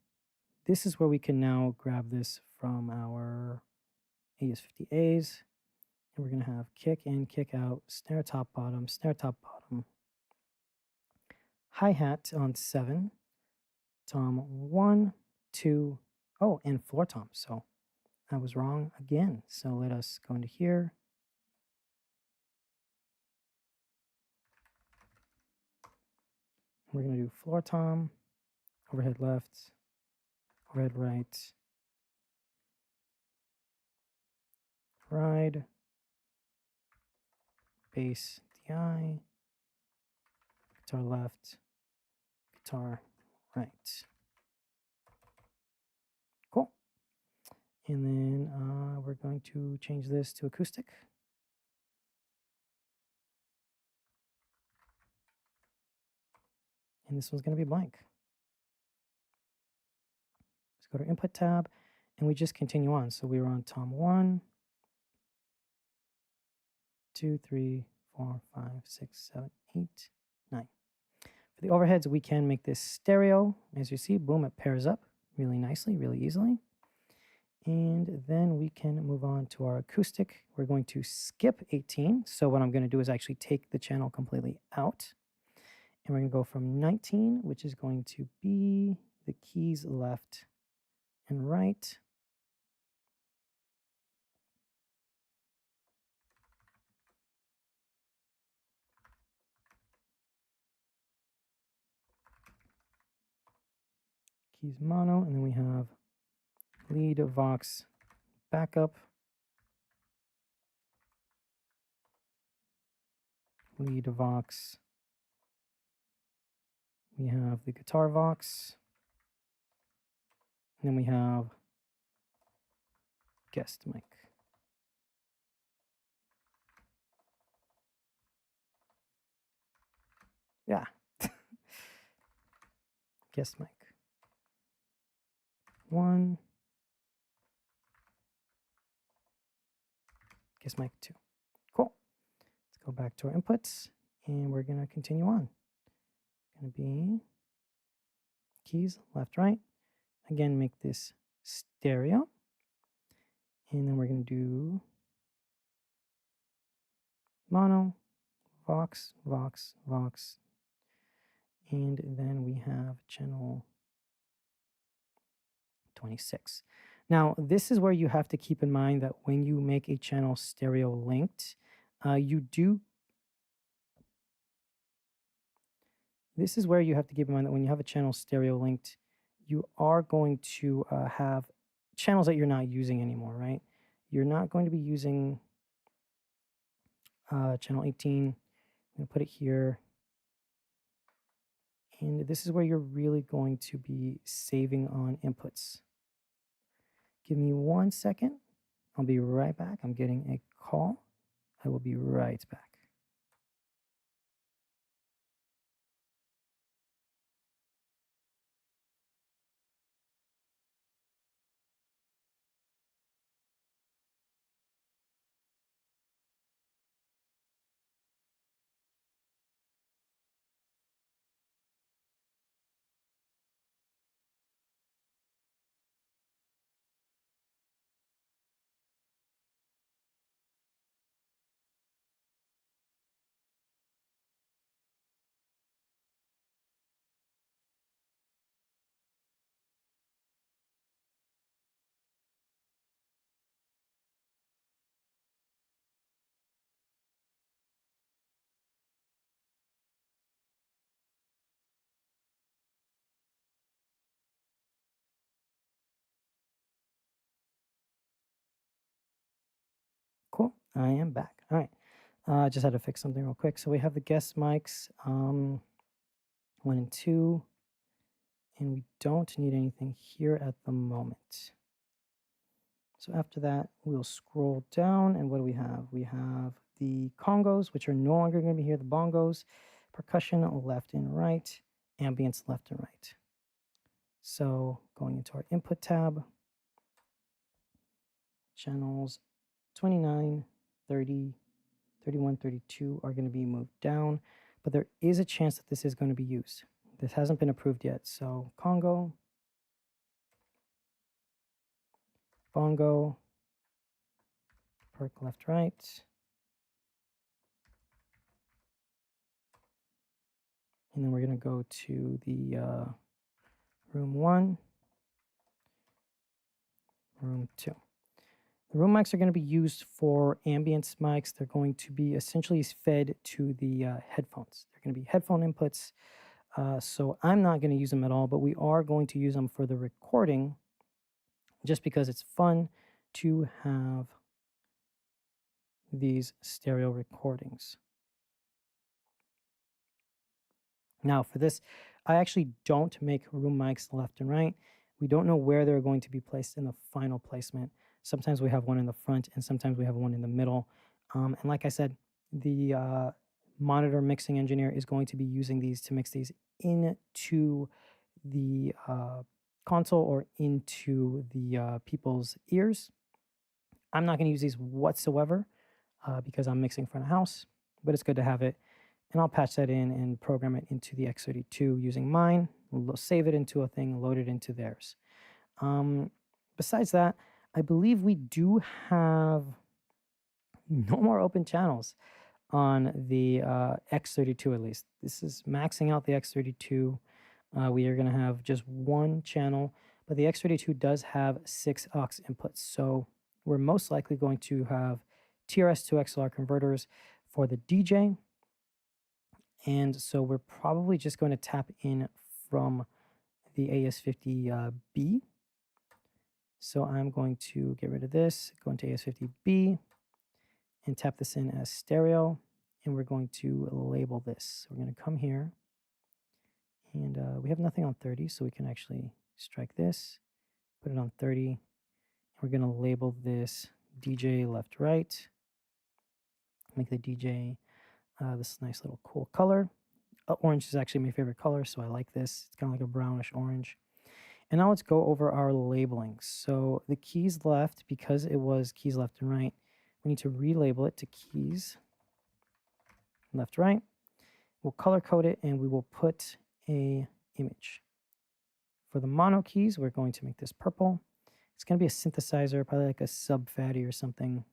This is where we can now grab this from our AS50As. And we're going to have kick in, kick out, snare top, bottom, hi-hat on 7, tom 1, 2, oh, and floor tom. So I was wrong again. So let us go into here. We're going to do floor tom, overhead left, overhead right, ride, bass DI, guitar left, guitar right. Cool. And then we're going to change this to acoustic. And this one's going to be blank. Let's go to our input tab and we just continue on. So we were on tom 1, 2, 3, 4, 5, 6, 7, 8, 9. For the overheads, we can make this stereo. As you see, boom, it pairs up really nicely, really easily. And then we can move on to our acoustic. We're going to skip 18. So what I'm going to do is actually take the channel completely out. And we're going to go from 19, which is going to be the keys left and right. Keys mono, and then we have lead, Vox, backup, lead, Vox. We have the guitar Vox, and then we have guest mic. Yeah, guest mic. 1, guest mic 2. Cool. Let's go back to our inputs, and we're going to continue on. Going to be keys left, right. Again, make this stereo. And then we're going to do mono, Vox, Vox, Vox. And then we have channel 26. Now, this is where you have to keep in mind that when you make a channel stereo linked, this is where you have to keep in mind that when you have a channel stereo linked, you are going to have channels that you're not using anymore, right? You're not going to be using channel 18. I'm going to put it here. And this is where you're really going to be saving on inputs. Give me 1 second. I'll be right back. I'm getting a call. I will be right back. Cool. I am back. All right. I just had to fix something real quick. So we have the guest mics 1 and 2, and we don't need anything here at the moment. So after that, we'll scroll down, and what do we have? We have the congos, which are no longer going to be here, the bongos, percussion left and right, ambience left and right. So going into our input tab, channels 29, 30, 31, 32 are going to be moved down, but there is a chance that this is going to be used. This hasn't been approved yet. So Congo, bongo, perk left, right. And then we're going to go to the room 1, room 2. The room mics are going to be used for ambience mics. They're going to be essentially fed to the headphones. They're going to be headphone inputs. So I'm not going to use them at all, but we are going to use them for the recording just because it's fun to have these stereo recordings. Now for this, I actually don't make room mics left and right. We don't know where they're going to be placed in the final placement. Sometimes we have one in the front and sometimes we have one in the middle. And like I said, the monitor mixing engineer is going to be using these to mix these into the console or into the people's ears. I'm not going to use these whatsoever. because I'm mixing front of house, but it's good to have it. And I'll patch that in and program it into the X32 using mine, save it into a thing, load it into theirs. Um, Besides that, I believe we do have no more open channels on the X32 at least. This is maxing out the X32. We are going to have just one channel, but the X32 does have 6 aux inputs. So we're most likely going to have TRS to XLR converters for the DJ. And so we're probably just going to tap in from the AS50B. So I'm going to get rid of this, go into AS50B, and tap this in as stereo. And we're going to label this. So we're going to come here. And we have nothing on 30, so we can actually strike this, put it on 30. And we're going to label this DJ left, right. Make the DJ this nice little cool color. Orange is actually my favorite color, so I like this. It's kind of like a brownish orange. And now let's go over our labeling. So the keys left, because it was keys left and right, we need to relabel it to keys left, right. We'll color code it and we will put a image. For the mono keys, we're going to make this purple. It's going to be a synthesizer, probably like a sub-fatty or something.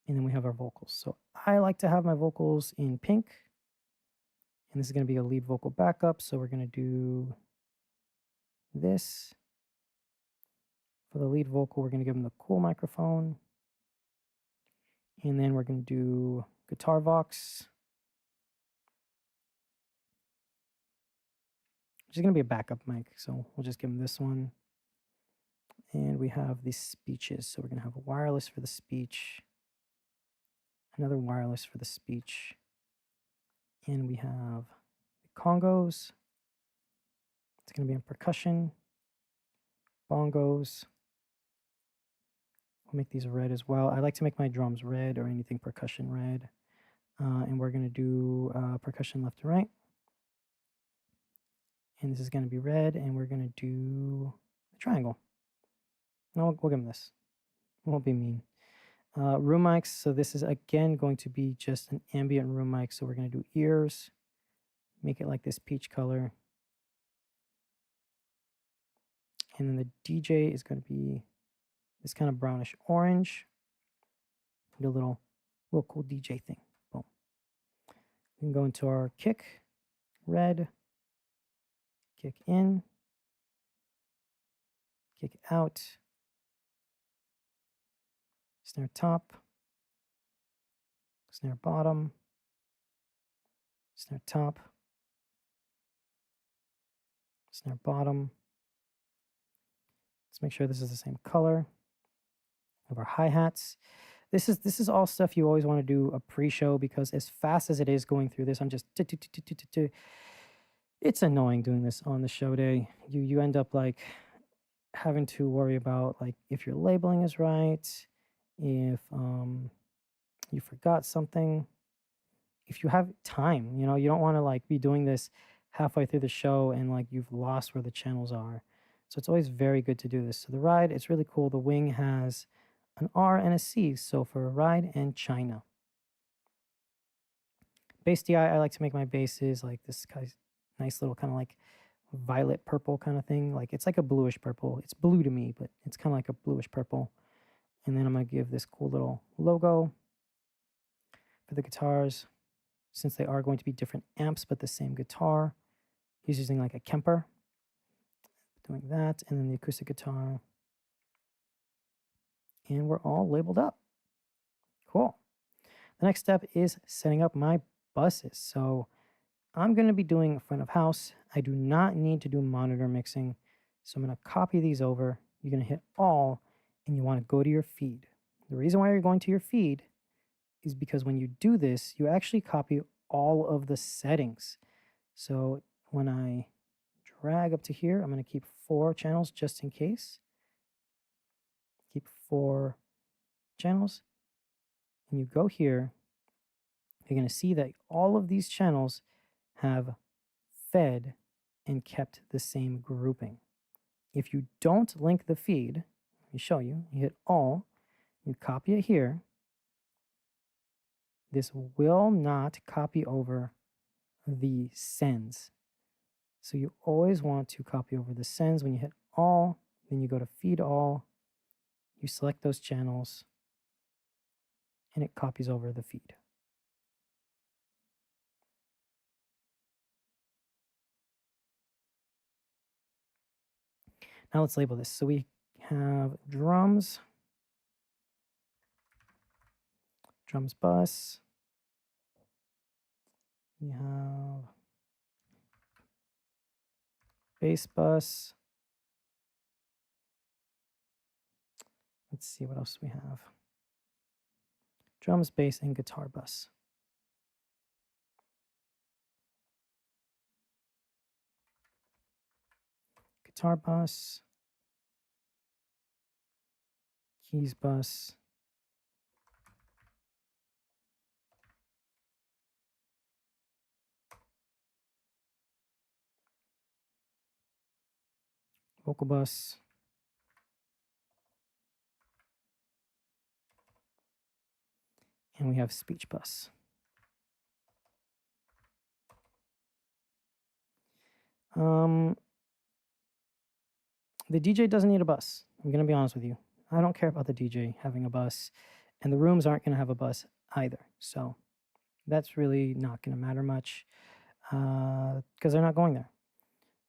And then we have our vocals. So I like to have my vocals in pink. And this is going to be a lead vocal backup. So we're going to do this. For the lead vocal, we're going to give them the cool microphone. And then we're going to do guitar vox, which is going to be a backup mic. So we'll just give them this one. And we have these speeches. So we're going to have a wireless for the speech, another wireless for the speech. And we have the congos. It's going to be in percussion, bongos. We'll make these red as well. I like to make my drums red or anything percussion red. And we're going to do percussion left to right. And this is going to be red. And we're going to do the triangle. No, we'll give them this. It won't be mean. Room mics. So this is, again, going to be just an ambient room mic. So we're going to do ears. Make it like this peach color. And then the DJ is going to be this kind of brownish orange. Do a little cool DJ thing. Boom. We can go into our kick, red, kick in, kick out, snare top, snare bottom, snare top, snare bottom. Let's make sure this is the same color of our hi-hats. This is all stuff you always want to do a pre-show, because as fast as it is going through this, I'm just it's annoying doing this on the show day. You end up like having to worry about like if your labeling is right, if you forgot something, if you have time, you don't want to like be doing this halfway through the show and like you've lost where the channels are. So it's always very good to do this. So the ride, it's really cool. The wing has an R and a C. So for ride and China. Bass DI, I like to make my basses like this guy's nice little kind of like violet purple kind of thing. Like it's like a bluish purple. It's blue to me, but it's kind of like a bluish purple. And then I'm going to give this cool little logo for the guitars, since they are going to be different amps, but the same guitar. He's using like a Kemper. Doing that, and then the acoustic guitar. And we're all labeled up. Cool. The next step is setting up my buses. So I'm going to be doing front of house. I do not need to do monitor mixing. So I'm going to copy these over. You're going to hit all, and you want to go to your feed. The reason why you're going to your feed is because when you do this, you actually copy all of the settings. So when I drag up to here, I'm going to keep 4 channels just in case. Keep 4 channels. And you go here, you're going to see that all of these channels have fed and kept the same grouping. If you don't link the feed, let me show you. You hit all, you copy it here, this will not copy over the sends. So you always want to copy over the sends. When you hit all, then you go to feed all, you select those channels, and it copies over the feed. Now let's label this. So we have drums bus. We have bass bus. Let's see what else we have. Drums, bass, and guitar bus. Guitar bus, keys bus, vocal bus, and we have speech bus. The DJ doesn't need a bus. I'm going to be honest with you. I don't care about the DJ having a bus, and the rooms aren't going to have a bus either. So that's really not going to matter much because they're not going there.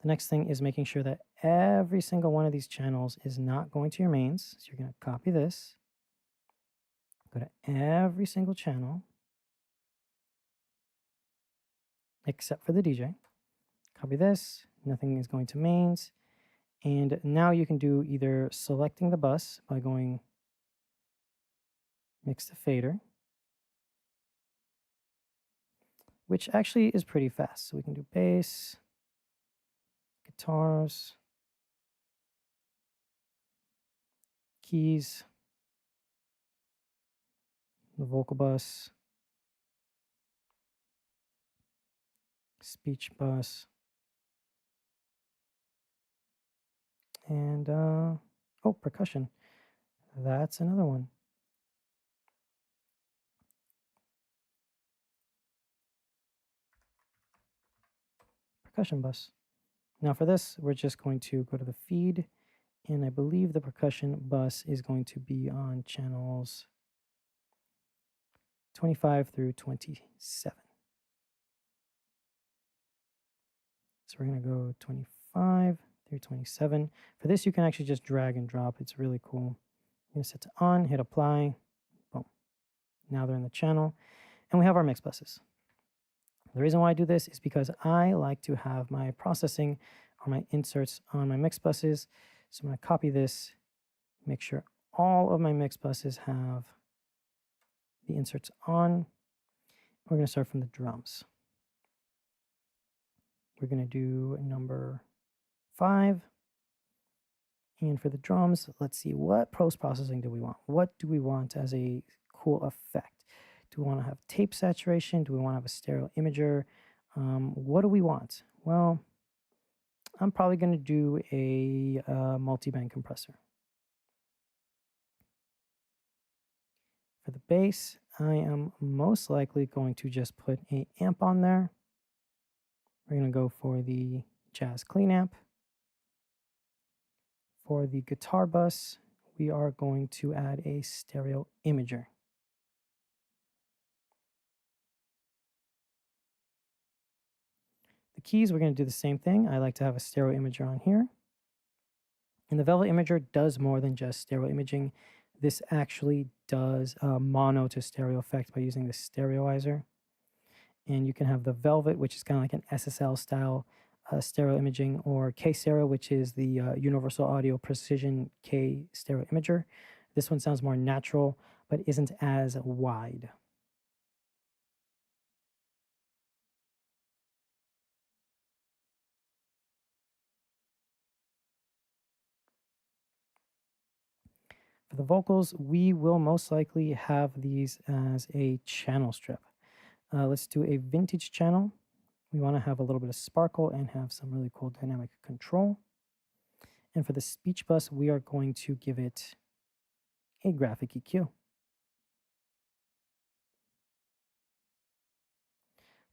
The next thing is making sure that every single one of these channels is not going to your mains. So you're going to copy this, go to every single channel, except for the DJ. Copy this, nothing is going to mains. And now you can do either selecting the bus by going mix to fader, which actually is pretty fast. So we can do bass, guitars, keys, the vocal bus, speech bus, and oh, percussion. That's another one. Percussion bus. Now for this, we're just going to go to the feed, and I believe the percussion bus is going to be on channels 25 through 27. So we're going to go 25 through 27. For this, you can actually just drag and drop. It's really cool. I'm going to set to on, hit apply, boom. Now they're in the channel, and we have our mix buses. The reason why I do this is because I like to have my processing or my inserts on my mix buses. So I'm going to copy this, make sure all of my mix buses have the inserts on. We're going to start from the drums. We're going to do number 5. And for the drums, let's see, what post-processing do we want? What do we want as a cool effect? Do we want to have tape saturation? Do we want to have a stereo imager? What do we want? Well, I'm probably going to do a multi-band compressor. For the bass, I am most likely going to just put an amp on there. We're going to go for the Jazz Clean Amp. For the guitar bus, we are going to add a stereo imager. The keys, we're going to do the same thing. I like to have a stereo imager on here. And the Velvet Imager does more than just stereo imaging. This actually does a mono to stereo effect by using the stereoizer. And you can have the Velvet, which is kind of like an SSL style stereo imaging, or K stereo, which is the Universal Audio Precision K stereo imager. This one sounds more natural, but isn't as wide. For the vocals, we will most likely have these as a channel strip. Let's do a vintage channel. We want to have a little bit of sparkle and have some really cool dynamic control. And for the speech bus, we are going to give it a graphic EQ.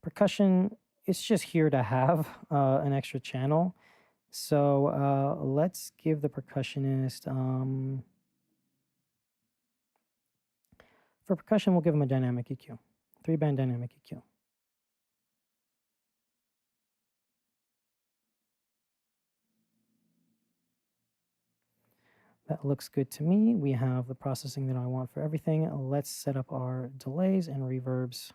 Percussion, it's just here to have an extra channel. So let's give the percussionist, for percussion, we'll give him a dynamic EQ, 3-band dynamic EQ. That looks good to me. We have the processing that I want for everything. Let's set up our delays and reverbs.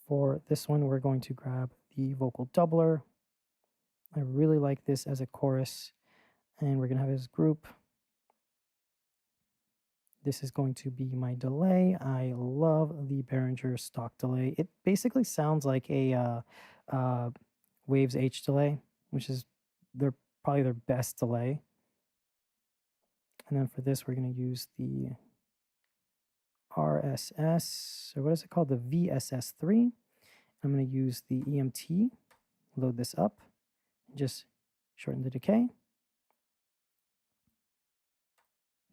For this one, we're going to grab the vocal doubler. I really like this as a chorus, and we're going to have his group. This is going to be my delay. I love the Behringer stock delay. It basically sounds like a Waves H delay, which is probably their best delay. And then for this, we're going to use the RSS, or what is it called? The VSS3. I'm going to use the EMT, load this up, and just shorten the decay.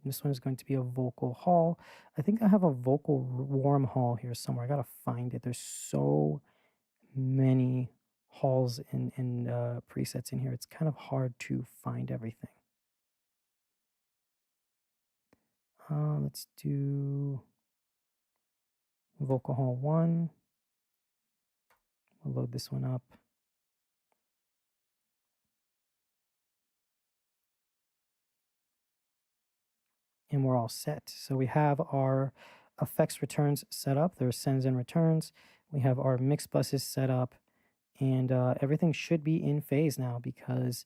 This one is going to be a vocal hall. I think I have a vocal warm hall here somewhere. I got to find it. There's so many halls and presets in here. It's kind of hard to find everything. Let's do vocal hall 1. We'll load this one up. And we're all set. So we have our effects returns set up. There's sends and returns. We have our mix buses set up, and everything should be in phase now, because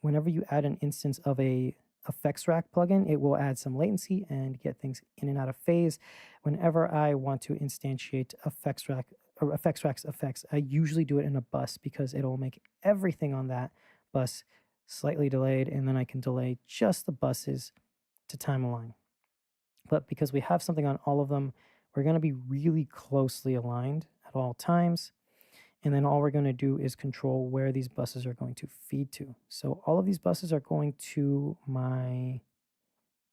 whenever you add an instance of a effects rack plugin, it will add some latency and get things in and out of phase. Whenever I want to instantiate effects rack or effects rack's effects, I usually do it in a bus, because it'll make everything on that bus slightly delayed, and then I can delay just the buses to time align. But because we have something on all of them, we're going to be really closely aligned at all times. And then all we're going to do is control where these buses are going to feed to. So all of these buses are going to my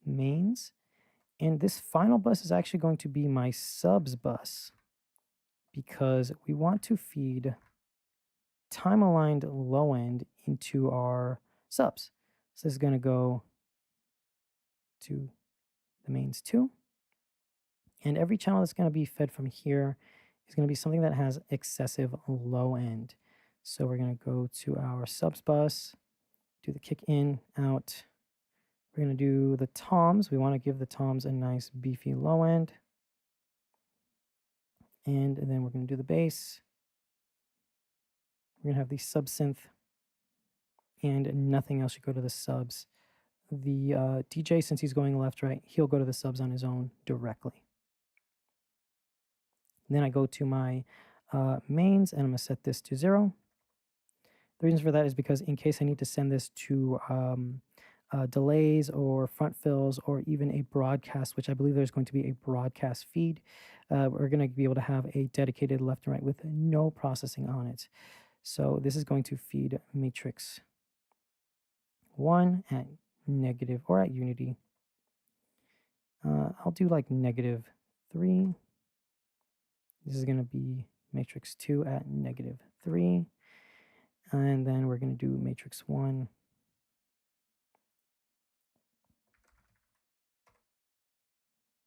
mains. And this final bus is actually going to be my subs bus, because we want to feed time aligned low end into our subs. So this is going to go to the mains 2. And every channel that's going to be fed from here is going to be something that has excessive low end. So we're going to go to our subs bus, do the kick in, out. We're going to do the toms. We want to give the toms a nice beefy low end. And then we're going to do the bass. We're going to have the sub synth, and nothing else should go to the subs. The DJ, since he's going left, right, he'll go to the subs on his own directly. Then I go to my mains, and I'm going to set this to 0. The reason for that is because in case I need to send this to delays or front fills or even a broadcast, which I believe there's going to be a broadcast feed, we're going to be able to have a dedicated left and right with no processing on it. So this is going to feed matrix 1 at negative or at unity. I'll do like -3. This is going to be matrix 2 at -3. And then we're going to do matrix 1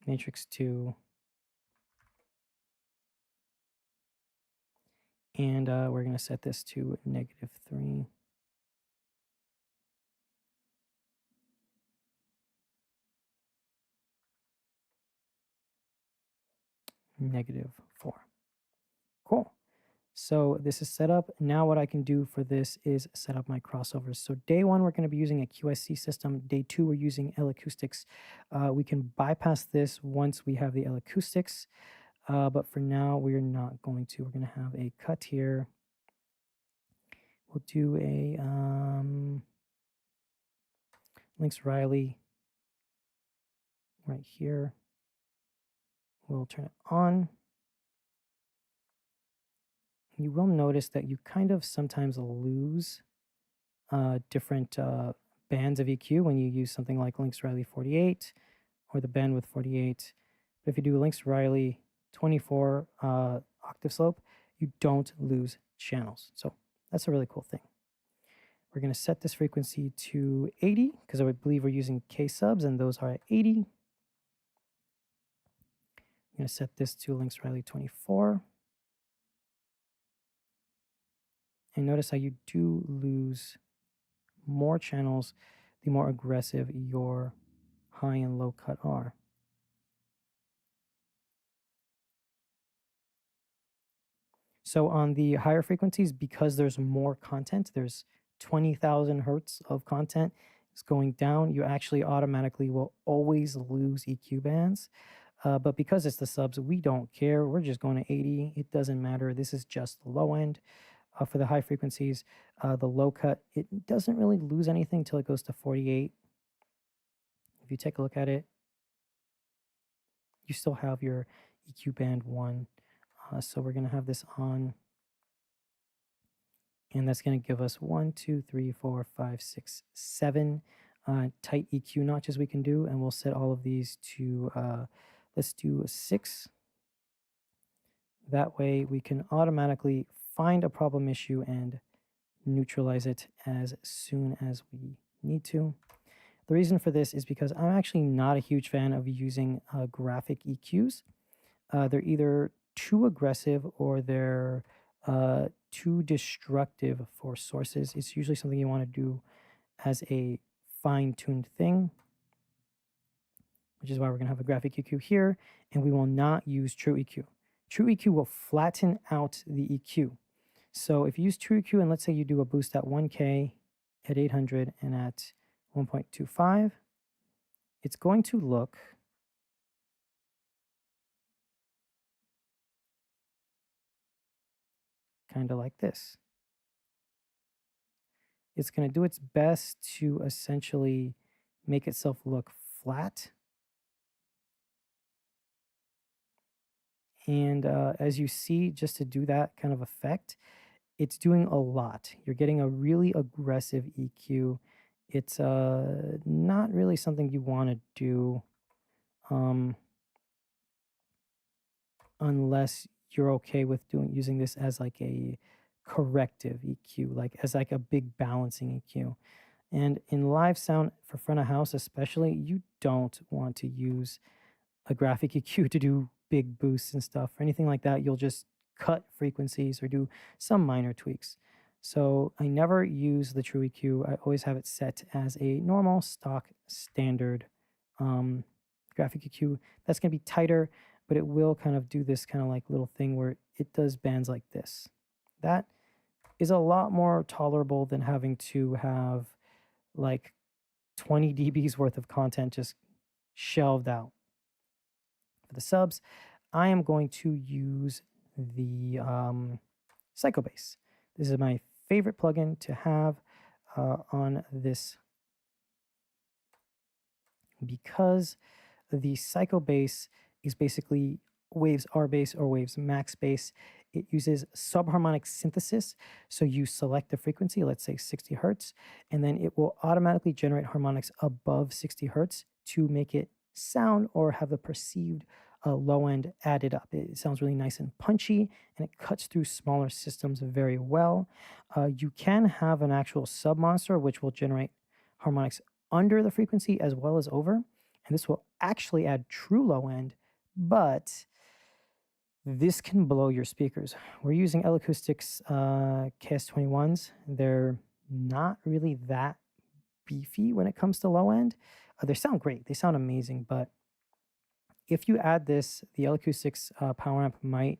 matrix 2, and we're going to set this to -3. -4. Cool. So this is set up. Now what I can do for this is set up my crossovers. So day 1, we're going to be using a QSC system. Day 2, we're using L acoustics. We can bypass this once we have the L acoustics. But for now, we're not going to. We're going to have a cut here. We'll do a Links Riley right here. We'll turn it on. You will notice that you kind of sometimes lose different bands of EQ when you use something like Links Riley 48 or the bandwidth 48. But if you do Links Riley 24 octave slope, you don't lose channels. So that's a really cool thing. We're going to set this frequency to 80 because I would believe we're using K subs and those are at 80. I'm going to set this to Links Riley 24. And notice how you do lose more channels the more aggressive your high and low cut are. So on the higher frequencies, because there's more content, there's 20,000 hertz of content is going down, you actually automatically will always lose EQ bands. But because it's the subs, we don't care. We're just going to 80. It doesn't matter. This is just the low end. For the high frequencies, the low cut, it doesn't really lose anything until it goes to 48. If you take a look at it, you still have your EQ band 1. So we're going to have this on. And that's going to give us 1, 2, 3, 4, 5, 6, 7 tight EQ notches we can do. And we'll set all of these to, let's do 6. That way we can automatically find a problem issue and neutralize it as soon as we need to. The reason for this is because I'm actually not a huge fan of using graphic EQs. They're either too aggressive or they're too destructive for sources. It's usually something you want to do as a fine-tuned thing, which is why we're going to have a graphic EQ here, and we will not use true EQ. True EQ will flatten out the EQ. So if you use true EQ and let's say you do a boost at 1K, at 800, and at 1.25, it's going to look kind of like this. It's going to do its best to essentially make itself look flat. And as you see, just to do that kind of effect, it's doing a lot. You're getting a really aggressive EQ. It's not really something you want to do unless you're okay with using this as like a corrective EQ, like as like a big balancing EQ. And in live sound for front of house especially, you don't want to use a graphic EQ to do big boosts and stuff or anything like that. You'll just cut frequencies or do some minor tweaks. So I never use the true EQ. I always have it set as a normal stock standard graphic EQ. That's going to be tighter, but it will kind of do this kind of like little thing where it does bands like this. That is a lot more tolerable than having to have like 20 dBs worth of content just shelved out. For the subs, I am going to use the Psychobase. This is my favorite plugin to have on this because the Psychobase is basically Waves R bass or Waves Max bass. It uses subharmonic synthesis. So you select the frequency, let's say 60 hertz, and then it will automatically generate harmonics above 60 hertz to make it sound or have the perceived low end added up. It sounds really nice and punchy, and it cuts through smaller systems very well. You can have an actual sub monster, which will generate harmonics under the frequency as well as over, and this will actually add true low end, but this can blow your speakers. We're using L Acoustics KS21s. They're not really that beefy when it comes to low end. They sound great. They sound amazing, but if you add this, the L Acoustics power amp might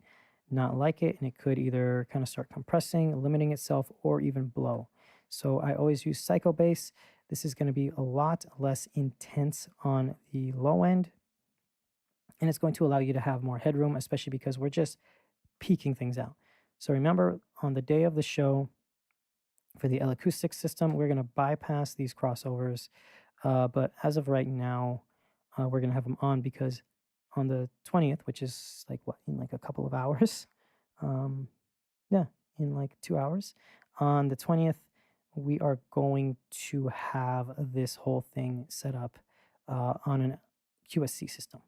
not like it, and it could either kind of start compressing, limiting itself, or even blow. So I always use Psychobase. This is going to be a lot less intense on the low end, and it's going to allow you to have more headroom, especially because we're just peaking things out. So remember, on the day of the show, for the L Acoustics system, we're going to bypass these crossovers. But as of right now, we're going to have them on because on the 20th, which is like what, in like a couple of hours? Yeah, in like 2 hours. On the 20th, we are going to have this whole thing set up on an QSC system.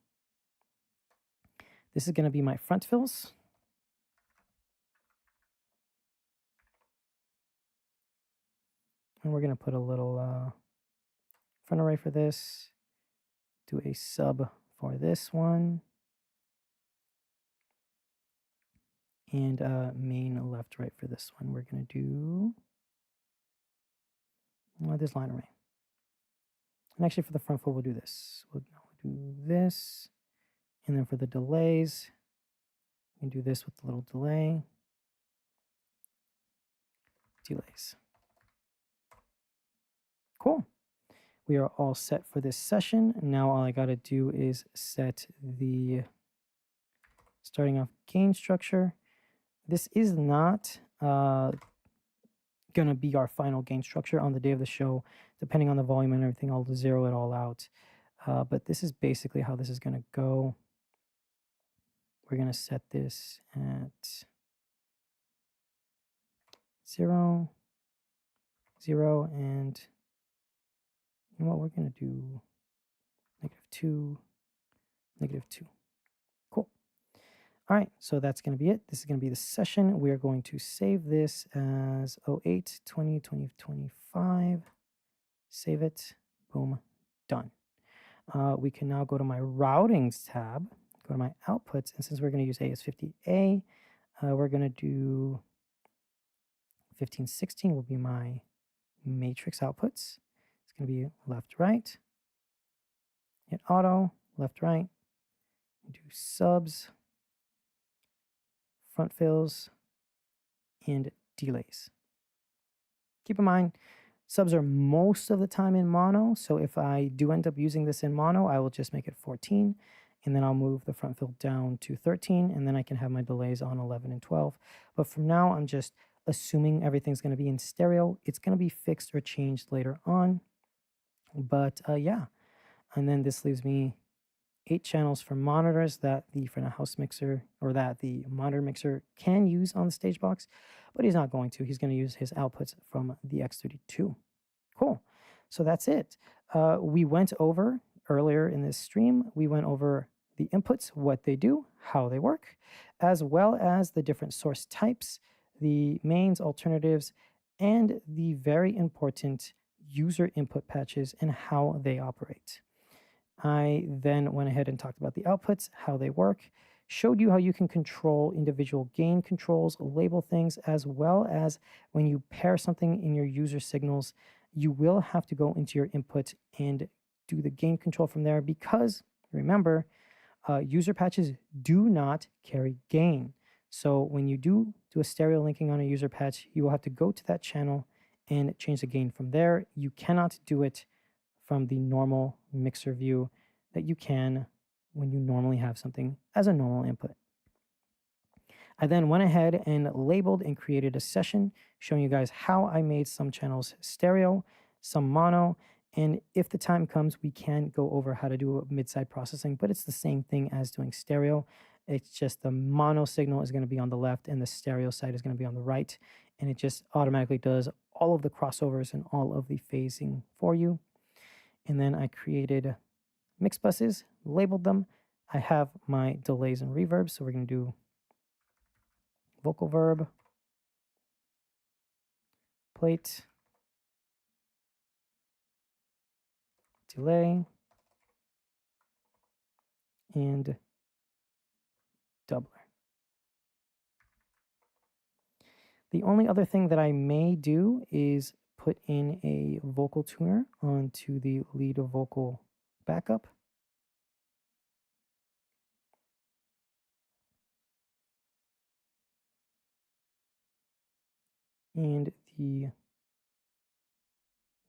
This is going to be my front fills. And we're going to put a little front array for this. Do a sub for this one. And main left right for this one. We're going to do this line array. And actually for the front fill, we'll do this. We'll do this. And then for the delays, we can do this with the little delay. Delays. Cool. We are all set for this session. Now all I got to do is set the starting off gain structure. This is not going to be our final gain structure on the day of the show. Depending on the volume and everything, I'll zero it all out. But this is basically how this is going to go. We're going to set this at 0, 0, and you know what, we're going to do -2, -2. Cool. All right, so that's going to be it. This is going to be the session. We are going to save this as 08, 20, 2025. Save it. Boom. Done. We can now go to my routings tab, go to my outputs, and since we're going to use AS50A, we're going to do 1516 will be my matrix outputs. It's going to be left, right. Hit auto, left, right. Do subs, front fills, and delays. Keep in mind, subs are most of the time in mono. So if I do end up using this in mono, I will just make it 14. And then I'll move the front fill down to 13. And then I can have my delays on 11 and 12. But from now, I'm just assuming everything's going to be in stereo. It's going to be fixed or changed later on. But yeah. And then this leaves me 8 channels for monitors that the front of house mixer or that the monitor mixer can use on the stage box, but he's not going to. He's going to use his outputs from the X32. Cool. So that's it. We went over earlier in this stream, we went over the inputs, what they do, how they work, as well as the different source types, the mains, alternatives, and the very important user input patches and how they operate. I then went ahead and talked about the outputs, how they work, showed you how you can control individual gain controls, label things, as well as when you pair something in your user signals, you will have to go into your input and do the gain control from there because, remember, user patches do not carry gain. So when you do a stereo linking on a user patch, you will have to go to that channel and change the gain from there. You cannot do it from the normal mixer view that you can when you normally have something as a normal input. I then went ahead and labeled and created a session showing you guys how I made some channels stereo, some mono, and if the time comes, we can go over how to do mid-side processing, but it's the same thing as doing stereo. It's just the mono signal is going to be on the left and the stereo side is going to be on the right, and it just automatically does all of the crossovers and all of the phasing for you. And then I created mix buses, labeled them. I have my delays and reverbs. So we're going to do vocal verb, plate, delay, and doubler. The only other thing that I may do is put in a vocal tuner onto the lead vocal backup. And the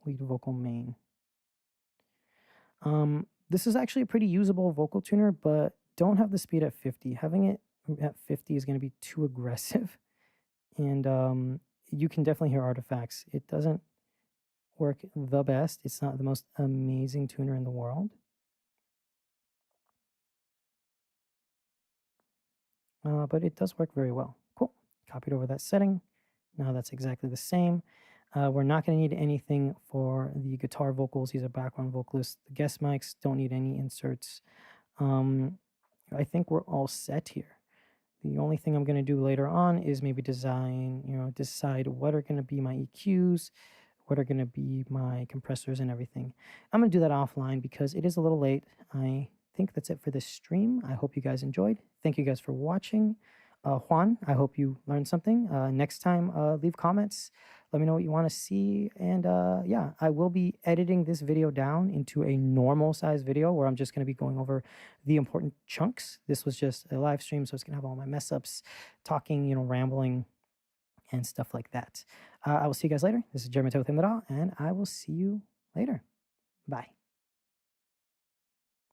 lead vocal main. This is actually a pretty usable vocal tuner, but don't have the speed at 50. Having it at 50 is going to be too aggressive. And you can definitely hear artifacts. It doesn't work the best. It's not the most amazing tuner in the world. But it does work very well. Cool. Copied over that setting. Now that's exactly the same. We're not going to need anything for the guitar vocals. These are background vocalists. The guest mics don't need any inserts. Um, I think we're all set here. The only thing I'm going to do later on is maybe decide what are going to be my EQs, what are going to be my compressors and everything. I'm going to do that offline because it is a little late. I think that's it for this stream. I hope you guys enjoyed. Thank you guys for watching. Juan, I hope you learned something. Next time, leave comments. Let me know what you want to see. And yeah, I will be editing this video down into a normal size video where I'm just going to be going over the important chunks. This was just a live stream, so it's going to have all my mess ups, talking, rambling, and stuff like that. I will see you guys later. This is Jeremy with Him, and I will see you later. Bye.